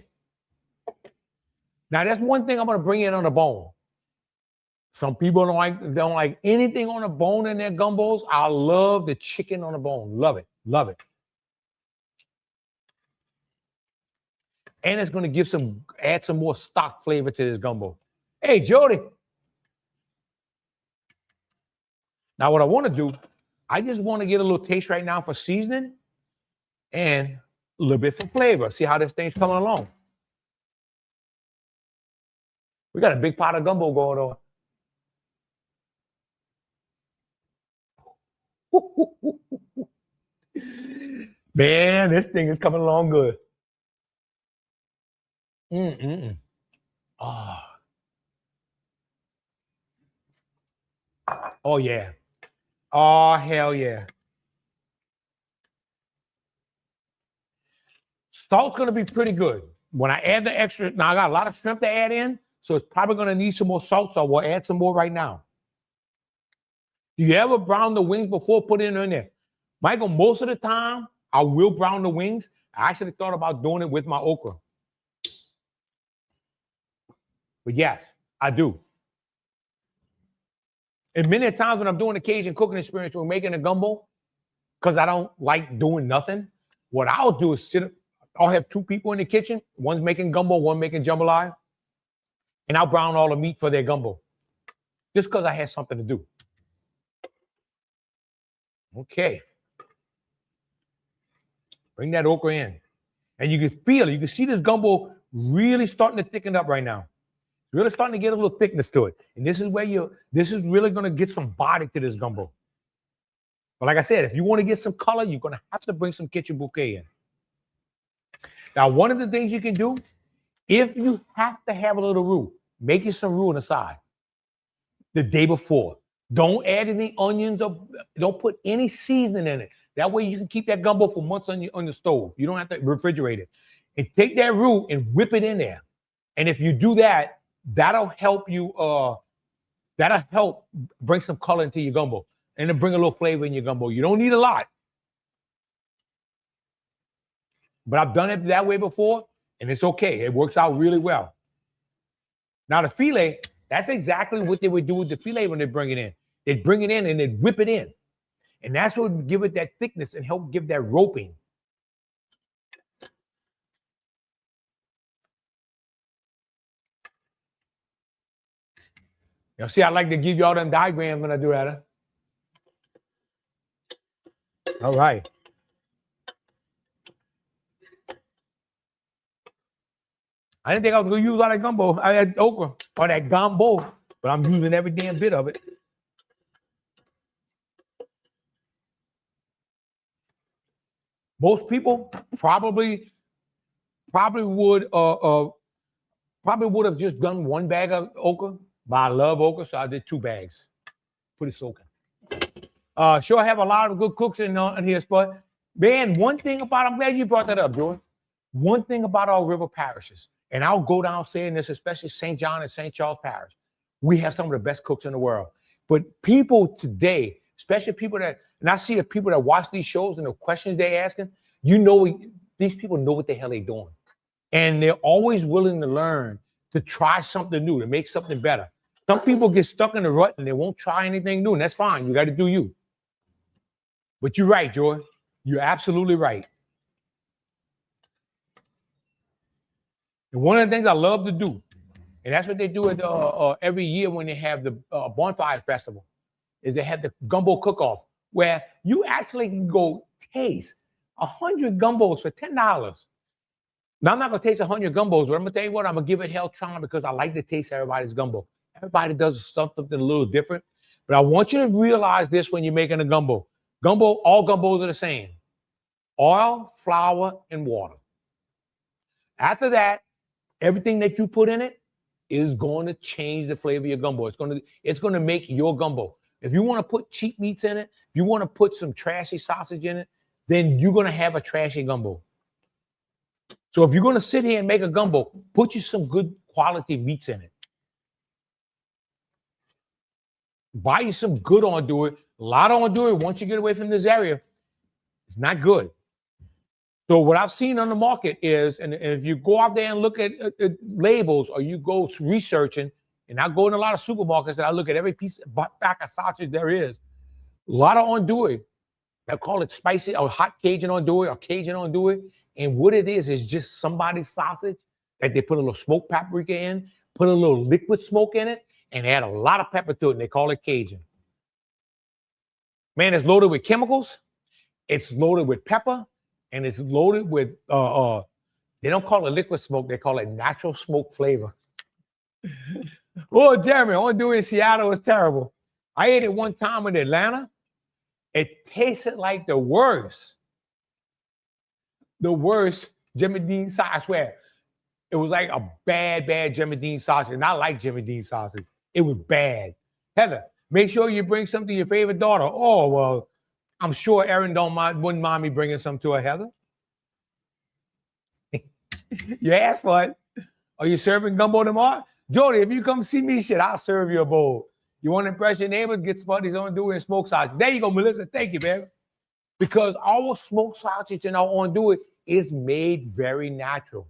Now, that's one thing I'm going to bring in on the bone. Some people don't like anything on the bone in their gumbos. I love the chicken on the bone. Love it. Love it. And it's going to add some more stock flavor to this gumbo. Hey, Jody. Now, what I want to do, I just want to get a little taste right now for seasoning and a little bit for flavor. See how this thing's coming along. We got a big pot of gumbo going on. Man, this thing is coming along good. Oh. Oh, yeah. Oh, hell yeah. Salt's going to be pretty good. When I add the extra, now I got a lot of shrimp to add in, so it's probably going to need some more salt, so we'll add some more right now. Do you ever brown the wings before putting it in there? Michael, most of the time, I will brown the wings. I actually thought about doing it with my okra. But yes, I do. And many times when I'm doing the Cajun cooking experience, we're making a gumbo, because I don't like doing nothing, What I'll do is I'll have 2 people in the kitchen. One's making gumbo, one making jambalaya. And I'll brown all the meat for their gumbo. Just because I had something to do. Okay. Bring that okra in. And you can feel it. You can see this gumbo really starting to thicken up right now. Really starting to get a little thickness to it. And this is where this is really going to get some body to this gumbo. But like I said, if you want to get some color, you're going to have to bring some kitchen bouquet in. Now, one of the things you can do, if you have to have a little roux, make you some roux on the side the day before. Don't add any onions or don't put any seasoning in it. That way you can keep that gumbo for months on the stove. You don't have to refrigerate it. And take that roux and whip it in there. And if you do that, that'll help you, that'll help bring some color into your gumbo and then bring a little flavor in your gumbo. You don't need a lot. But I've done it that way before, and it's okay. It works out really well. Now the filet, that's exactly what they would do with the filet when they bring it in. They'd bring it in and they'd whip it in. And that's what would give it that thickness and help give that roping. You know, see, I like to give you all them diagrams when I do that. Huh? All right. I didn't think I was going to use all that gumbo. I had okra or that gumbo, but I'm using every damn bit of it. Most people probably would have just done 1 bag of okra. But I love okra, so I did 2 bags. Put it soaking. Sure, I have a lot of good cooks in here, but man, one thing about, I'm glad you brought that up, Jordan. One thing about our river parishes, and I'll go down saying this, especially St. John and St. Charles Parish, we have some of the best cooks in the world. But people today, especially people that, and I see the people that watch these shows and the questions they're asking, you know, these people know what the hell they're doing. And they're always willing to learn, to try something new, to make something better. Some people get stuck in the rut and they won't try anything new, and that's fine. You got to do you. But you're right, Joy. You're absolutely right. And one of the things I love to do, and that's what they do at every year when they have the bonfire festival, is they have the gumbo cook-off, where you actually can go taste 100 gumbos for $10. Now, I'm not going to taste 100 gumbos, but I'm going to tell you what, I'm going to give it hell trying because I like to taste everybody's gumbo. Everybody does something a little different. But I want you to realize this when you're making a gumbo. All gumbos are the same. Oil, flour, and water. After that, everything that you put in it is going to change the flavor of your gumbo. It's going to make your gumbo. If you want to put cheap meats in it, if you want to put some trashy sausage in it, then you're going to have a trashy gumbo. So if you're going to sit here and make a gumbo, put you some good quality meats in it. Buy you some good andouille. A lot of andouille, once you get away from this area, it's not good. So what I've seen on the market is, and if you go out there and look at labels, or you go researching, and I go in a lot of supermarkets and I look at every piece of back of sausage there is, a lot of andouille. They call it spicy or hot Cajun andouille or Cajun andouille. And what it is just somebody's sausage that they put a little smoked paprika in, put a little liquid smoke in it, and add a lot of pepper to it, and they call it Cajun. Man, it's loaded with chemicals. It's loaded with pepper, and it's loaded with, they don't call it liquid smoke. They call it natural smoke flavor. Oh, Jeremy, all I do in Seattle is terrible. I ate it one time in Atlanta. It tasted like the worst. The worst Jimmy Dean sausage. I swear. It was like a bad Jimmy Dean sausage. And I like Jimmy Dean sausage. It was bad. Heather, make sure you bring something to your favorite daughter. Oh, well, I'm sure Erin wouldn't mind me bringing some to her, Heather. You asked for it. Are you serving gumbo tomorrow? Jody, if you come see me, shit, I'll serve you a bowl. You want to impress your neighbors? Get Spuddy's andouille and smoked sausage. There you go, Melissa. Thank you, baby. Because our smoked sausage and our andouille is made very natural.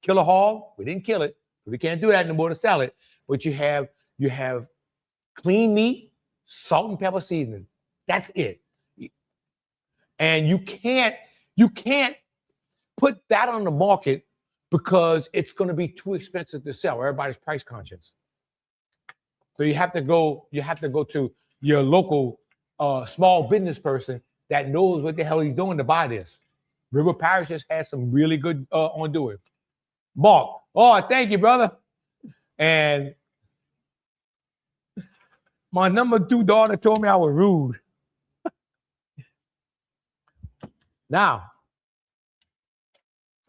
Kill a hog, we didn't kill it. We can't do that anymore to sell it. But you have clean meat, salt and pepper seasoning. That's it. And you You can't put that on the market because it's going to be too expensive to sell. Everybody's price conscious. So you have to go to your local small business person that knows what the hell he's doing to buy this. River Parish just has some really good on doing. Mark, oh, thank you, brother. And my number 2 daughter told me I was rude. Now,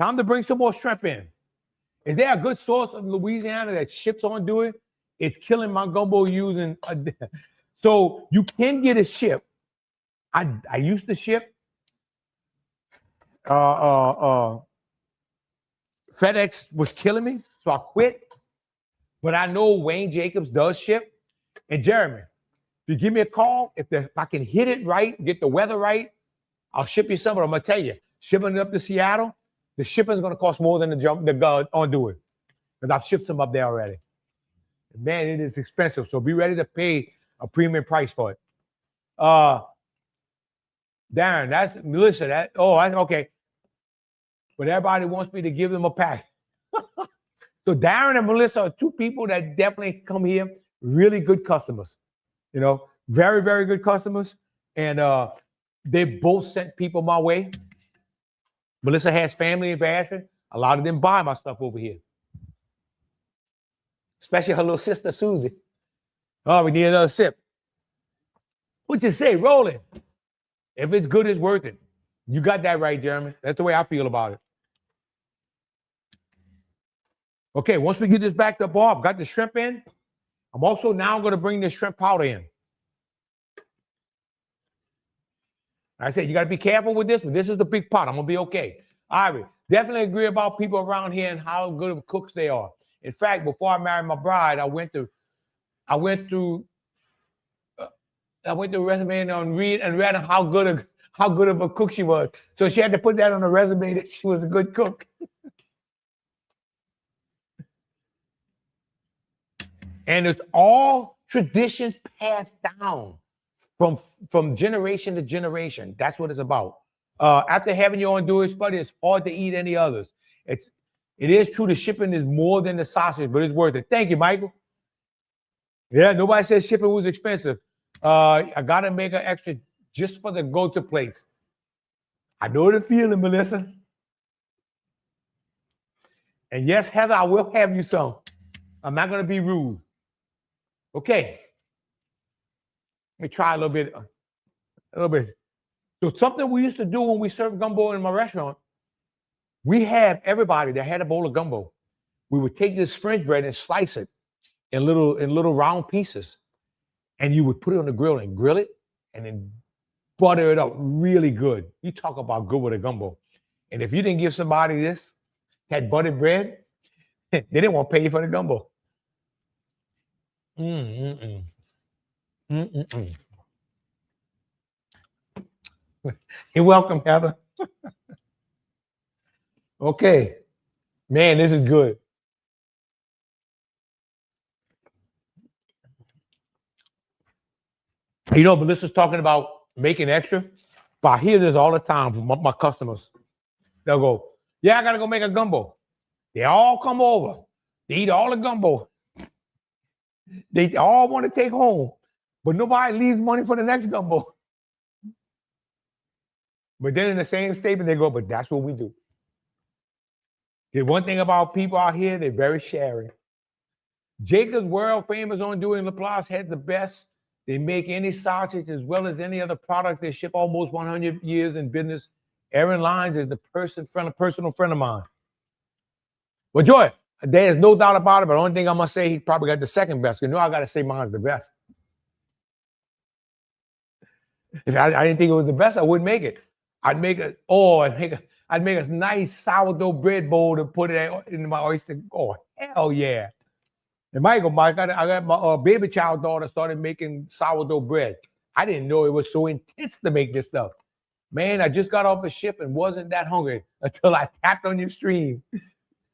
time to bring some more shrimp in. Is there a good source of Louisiana that ships on do it? It's killing my gumbo using so you can get a ship. I used to ship FedEx was killing me, so I quit. But I know Wayne Jacobs does ship. And Jeremy, if you give me a call, if I can hit it right, get the weather right, I'll ship you some. But I'm gonna tell you, shipping it up to Seattle, the shipping is gonna cost more than the on-do it. Because I've shipped some up there already. Man, it is expensive. So be ready to pay a premium price for it. Darren, that's Melissa. That's okay. But everybody wants me to give them a pack. So Darren and Melissa are 2 people that definitely come here. Really good customers. You know, very, very good customers. And they both sent people my way. Melissa has family in fashion. A lot of them buy my stuff over here. Especially her little sister, Susie. Oh, we need another sip. What you say, rolling? If it's good, it's worth it. You got that right, Jeremy. That's the way I feel about it. Okay, once we get this backed up off, got the shrimp in. I'm also now going to bring the shrimp powder in. I said, you got to be careful with this, but this is the big pot. I'm going to be okay. All right, definitely agree about people around here and how good of cooks they are. In fact, before I married my bride, I went through resume and read how good of a cook she was. So she had to put that on the resume that she was a good cook. And it's all traditions passed down from generation to generation. That's what it's about. After having your own do it, buddy, it's hard to eat any others. It is true the shipping is more than the sausage, but it's worth it. Thank you, Michael. Yeah, nobody said shipping was expensive. I got to make an extra just for the go-to plates. I know the feeling, Melissa. And yes, Heather, I will have you some. I'm not going to be rude. Okay. Let me try a little bit. So something we used to do when we served gumbo in my restaurant, we have everybody that had a bowl of gumbo. We would take this French bread and slice it in little round pieces. And you would put it on the grill and grill it and then butter it up really good. You talk about good with a gumbo. And if you didn't give somebody this, had buttered bread, they didn't want to pay you for the gumbo. You're welcome, Heather. Okay. Man, this is good. You know, Melissa's talking about making extra. But I hear this all the time from my customers. They'll go, yeah, I got to go make a gumbo. They all come over. They eat all the gumbo. They all want to take home. But nobody leaves money for the next gumbo. But then in the same statement, they go, but that's what we do. The one thing about people out here, they're very sharing. Jacobs, world famous on doing Laplace, has the best. They make any sausage as well as any other product. They ship almost 100 years in business. Aaron Lyons is the personal friend of mine. Well, Joy, there's no doubt about it, but the only thing I'm going to say, he probably got the second best. You know, I got to say mine's the best. If I didn't think it was the best, I wouldn't make it. I'd make a nice sourdough bread bowl to put it in my oyster. Oh, hell yeah. And Michael, I got my baby child daughter started making sourdough bread. I didn't know it was so intense to make this stuff. Man, I just got off a ship and wasn't that hungry until I tapped on your stream.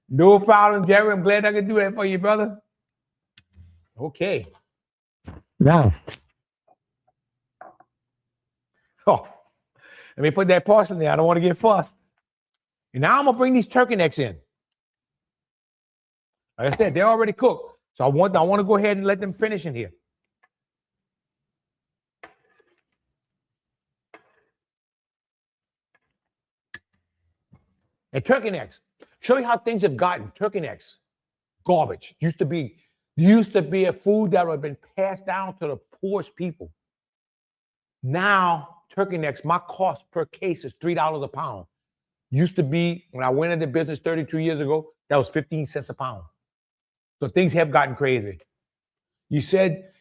No problem, Jerry. I'm glad I could do that for you, brother. Okay. Now. Oh, Let me put that parsley there. I don't want to get fussed. And now I'm gonna bring these turkey necks in. Like I said, they're already cooked. So I want to go ahead and let them finish in here. And turkey necks. Show you how things have gotten. Turkey necks, garbage. Used to be a food that would have been passed down to the poorest people. Now, turkey necks, my cost per case is $3 a pound. Used to be, when I went into business 32 years ago, that was 15 cents a pound. So things have gotten crazy. You said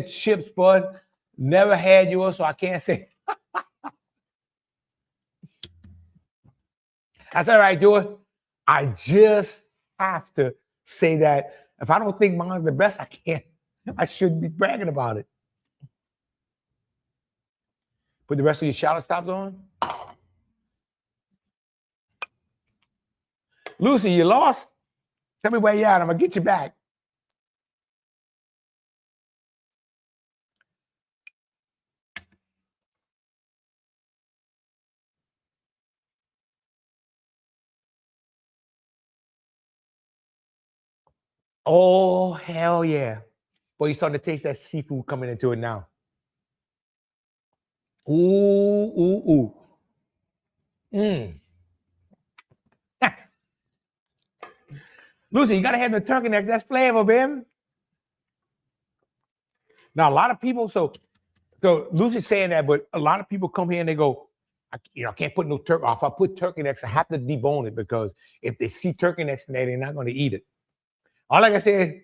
chips, bud. Never had yours, so I can't say. That's all right, Joe. I just have to say that if I don't think mine's the best, I can't. I shouldn't be bragging about it. Put the rest of your shower stops on. Lucy, you lost? Tell me where you're at. I'm going to get you back. Oh, hell yeah. Boy, you're starting to taste that seafood coming into it now. Ooh, ooh, ooh. Lucy, you got to have the turkey necks. That's flavor, baby. Now, a lot of people, so Lucy's saying that, but a lot of people come here and they go, I can't put no turkey. If I put turkey necks, I have to debone it because if they see turkey necks today, they're not going to eat it. All like I said,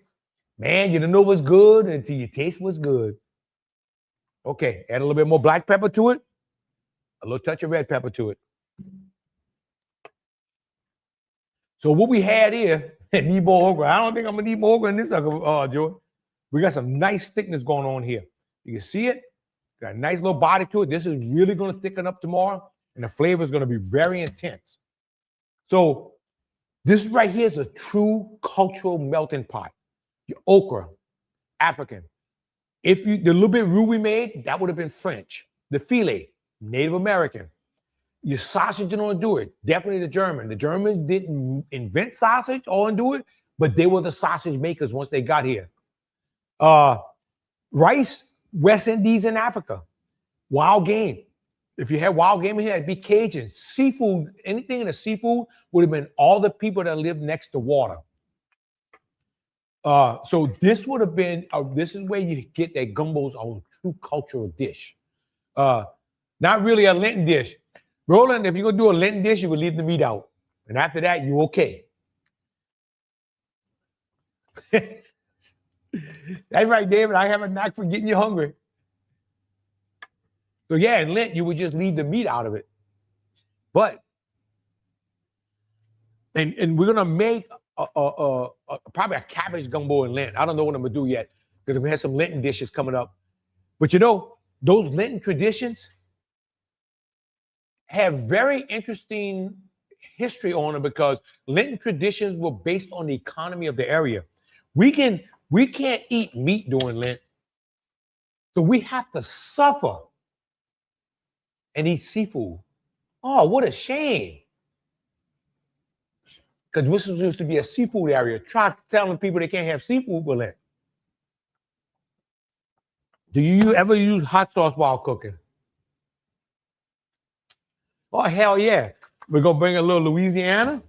man, you don't know what's good until you taste what's good. Okay, add a little bit more black pepper to it, a little touch of red pepper to it. So what we had here, need more okra. I don't think I'm gonna need more okra in this sucker, Joe. We got some nice thickness going on here. You can see it. Got a nice little body to it. This is really gonna thicken up tomorrow, and the flavor is gonna be very intense. So this right here is a true cultural melting pot. Your okra, African. The little bit roux we made, that would have been French. The filet, Native American. Your sausage don't do it. Definitely the German. The Germans didn't invent sausage or do it, but they were the sausage makers once they got here. Rice, West Indies and Africa. Wild game. If you had wild game in here, it'd be Cajun. Seafood, anything in the seafood would have been all the people that lived next to water. So this would have been, this is where you get that gumbo's own true cultural dish. Not really a Lenten dish. Roland, if you're going to do a Lenten dish, you would leave the meat out. And after that, you're okay. That's right, David. I have a knack for getting you hungry. So yeah, in Lent, you would just leave the meat out of it. But, and we're going to make probably a cabbage gumbo in Lent. I don't know what I'm going to do yet because we have some Lenten dishes coming up. But you know, those Lenten traditions have very interesting history on them because Lenten traditions were based on the economy of the area. We can't eat meat during Lent. So we have to suffer and eat seafood. Oh, what a shame. Because this used to be a seafood area. Try telling people they can't have seafood for Lent. Do you ever use hot sauce while cooking? Oh, hell yeah. We're going to bring a little Louisiana.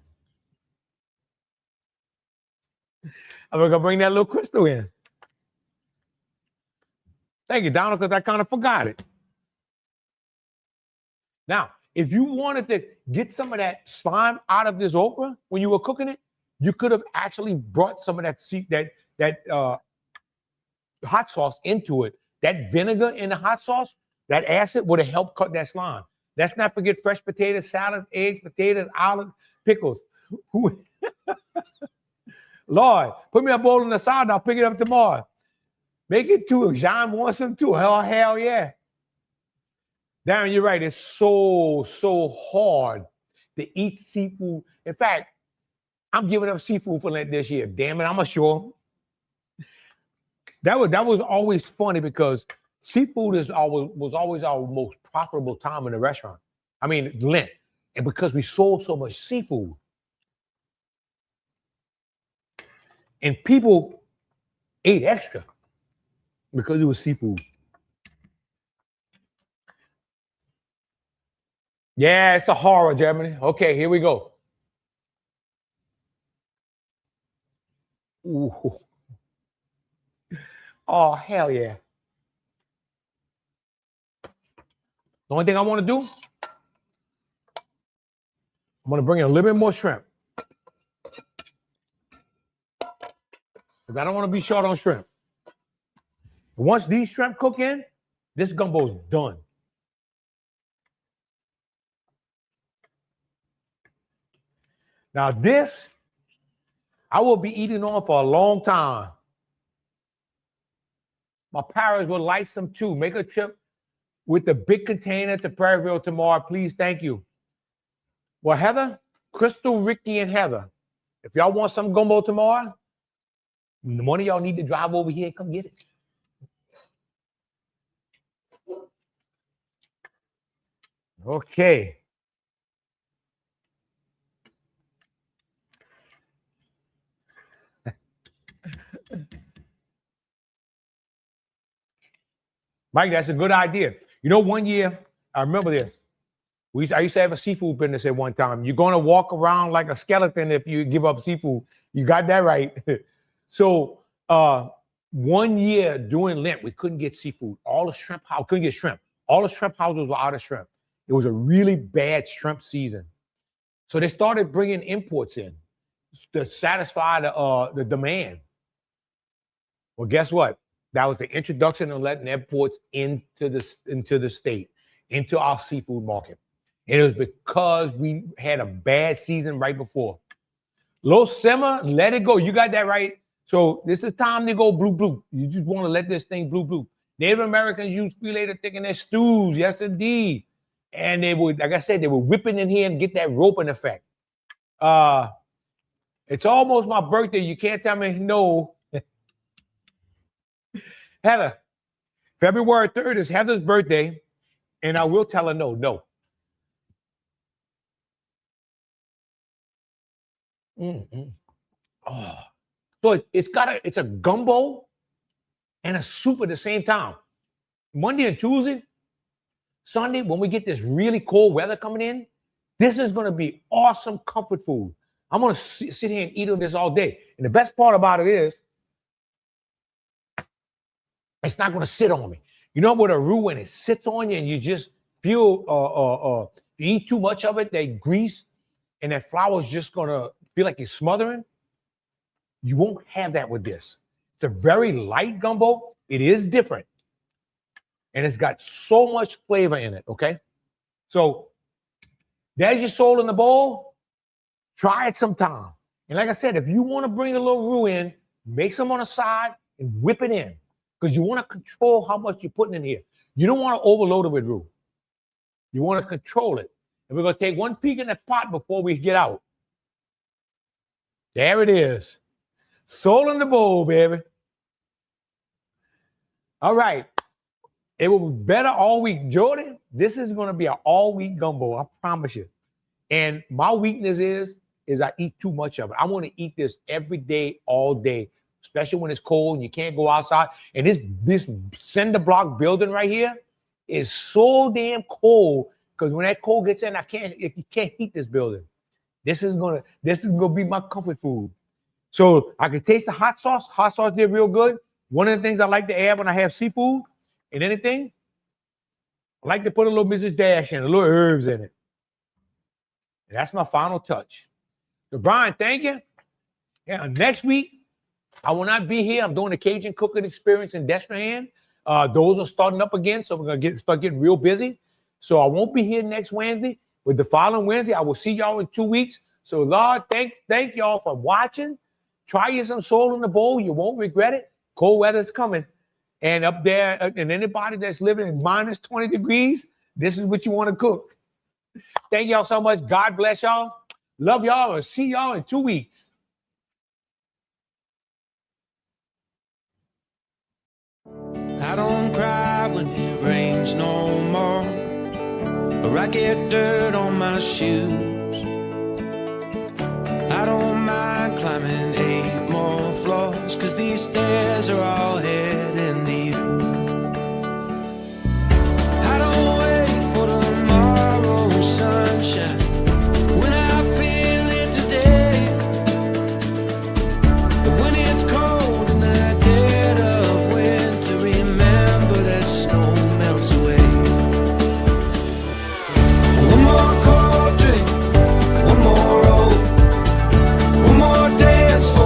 And we're going to bring that little crystal in. Thank you, Donald, because I kind of forgot it. Now, if you wanted to get some of that slime out of this okra when you were cooking it, you could have actually brought some of that hot sauce into it. That vinegar in the hot sauce, that acid would have helped cut that slime. Let's not forget fresh potatoes, salads, eggs, potatoes, olives, pickles. Lord, put me a bowl on the side and I'll pick it up tomorrow. Make it two. John wants some too. Hell yeah. Darren, you're right. It's so hard to eat seafood. In fact, I'm giving up seafood for Lent this year. Damn it, I'm sure. That was always funny because seafood was always our most profitable time in the restaurant. Lent. And because we sold so much seafood. And people ate extra because it was seafood. Yeah, it's a horror, Germany. Okay, here we go. Ooh. Oh, hell yeah. The only thing I want to do, I'm going to bring in a little bit more shrimp. Because I don't want to be short on shrimp. Once these shrimp cook in, this gumbo is done. Now this, I will be eating on for a long time. My parents would like some too. Make a trip with the big container to Prairieville tomorrow, please. Thank you. Well, Heather, Crystal, Ricky, and Heather, if y'all want some gumbo tomorrow, one of y'all need to drive over here and come get it. Okay. Mike, that's a good idea. You know, one year, I remember this. I used to have a seafood business at one time. You're going to walk around like a skeleton if you give up seafood. You got that right. So 1 year during Lent, we couldn't get seafood. All the shrimp house couldn't get shrimp. All the shrimp houses were out of shrimp. It was a really bad shrimp season. So they started bringing imports in to satisfy the demand. Well, guess what? That was the introduction of letting imports into the state, into our seafood market. And it was because we had a bad season right before. Low simmer, let it go. You got that right. So this is the time to go blue. You just want to let this thing blue. Native Americans use filet to thicken their stews. Yes, indeed. And they would, like I said, they were whipping in here and get that roping effect. It's almost my birthday. You can't tell me no. Heather, February 3rd is Heather's birthday, and I will tell her no. Oh. So it's a gumbo and a soup at the same time. Monday and Tuesday, Sunday, when we get this really cold weather coming in, this is going to be awesome comfort food. I'm going to sit here and eat on this all day. And the best part about it is, it's not going to sit on me. You know what a roux, when it sits on you and you just feel, you eat too much of it, that grease and that flour is just going to feel like it's smothering? You won't have that with this. It's a very light gumbo. It is different. And it's got so much flavor in it, okay? So there's your soul in the bowl. Try it sometime. And like I said, if you want to bring a little roux in, make some on the side and whip it in. Because you want to control how much you're putting in here. You don't want to overload it with roux. You want to control it. And we're going to take one peek in the pot before we get out. There it is. Soul in the bowl, baby. All right. It will be better all week. Jordan, this is going to be an all-week gumbo. I promise you. And my weakness is I eat too much of it. I want to eat this every day, all day. Especially when it's cold and you can't go outside. And this cinder block building right here is so damn cold because when that cold gets in, you can't heat this building. This is gonna be my comfort food. So I can taste the hot sauce. Hot sauce did real good. One of the things I like to add when I have seafood and anything, I like to put a little Mrs. Dash in, a little herbs in it. And that's my final touch. So Brian, thank you. Yeah, next week, I will not be here. I'm doing the Cajun cooking experience in Destrehan. Those are starting up again, so we're gonna start getting real busy. So I won't be here next Wednesday. But the following Wednesday, I will see y'all in 2 weeks. So Lord, thank y'all for watching. Try you some soul in the bowl. You won't regret it. Cold weather's coming. And up there, and anybody that's living in minus 20 degrees, this is what you want to cook. Thank y'all so much. God bless y'all. Love y'all and see y'all in 2 weeks. I don't cry when it rains no more. or I get dirt on my shoes. I don't mind climbing 8 more floors, 'cause these stairs are all heading to you.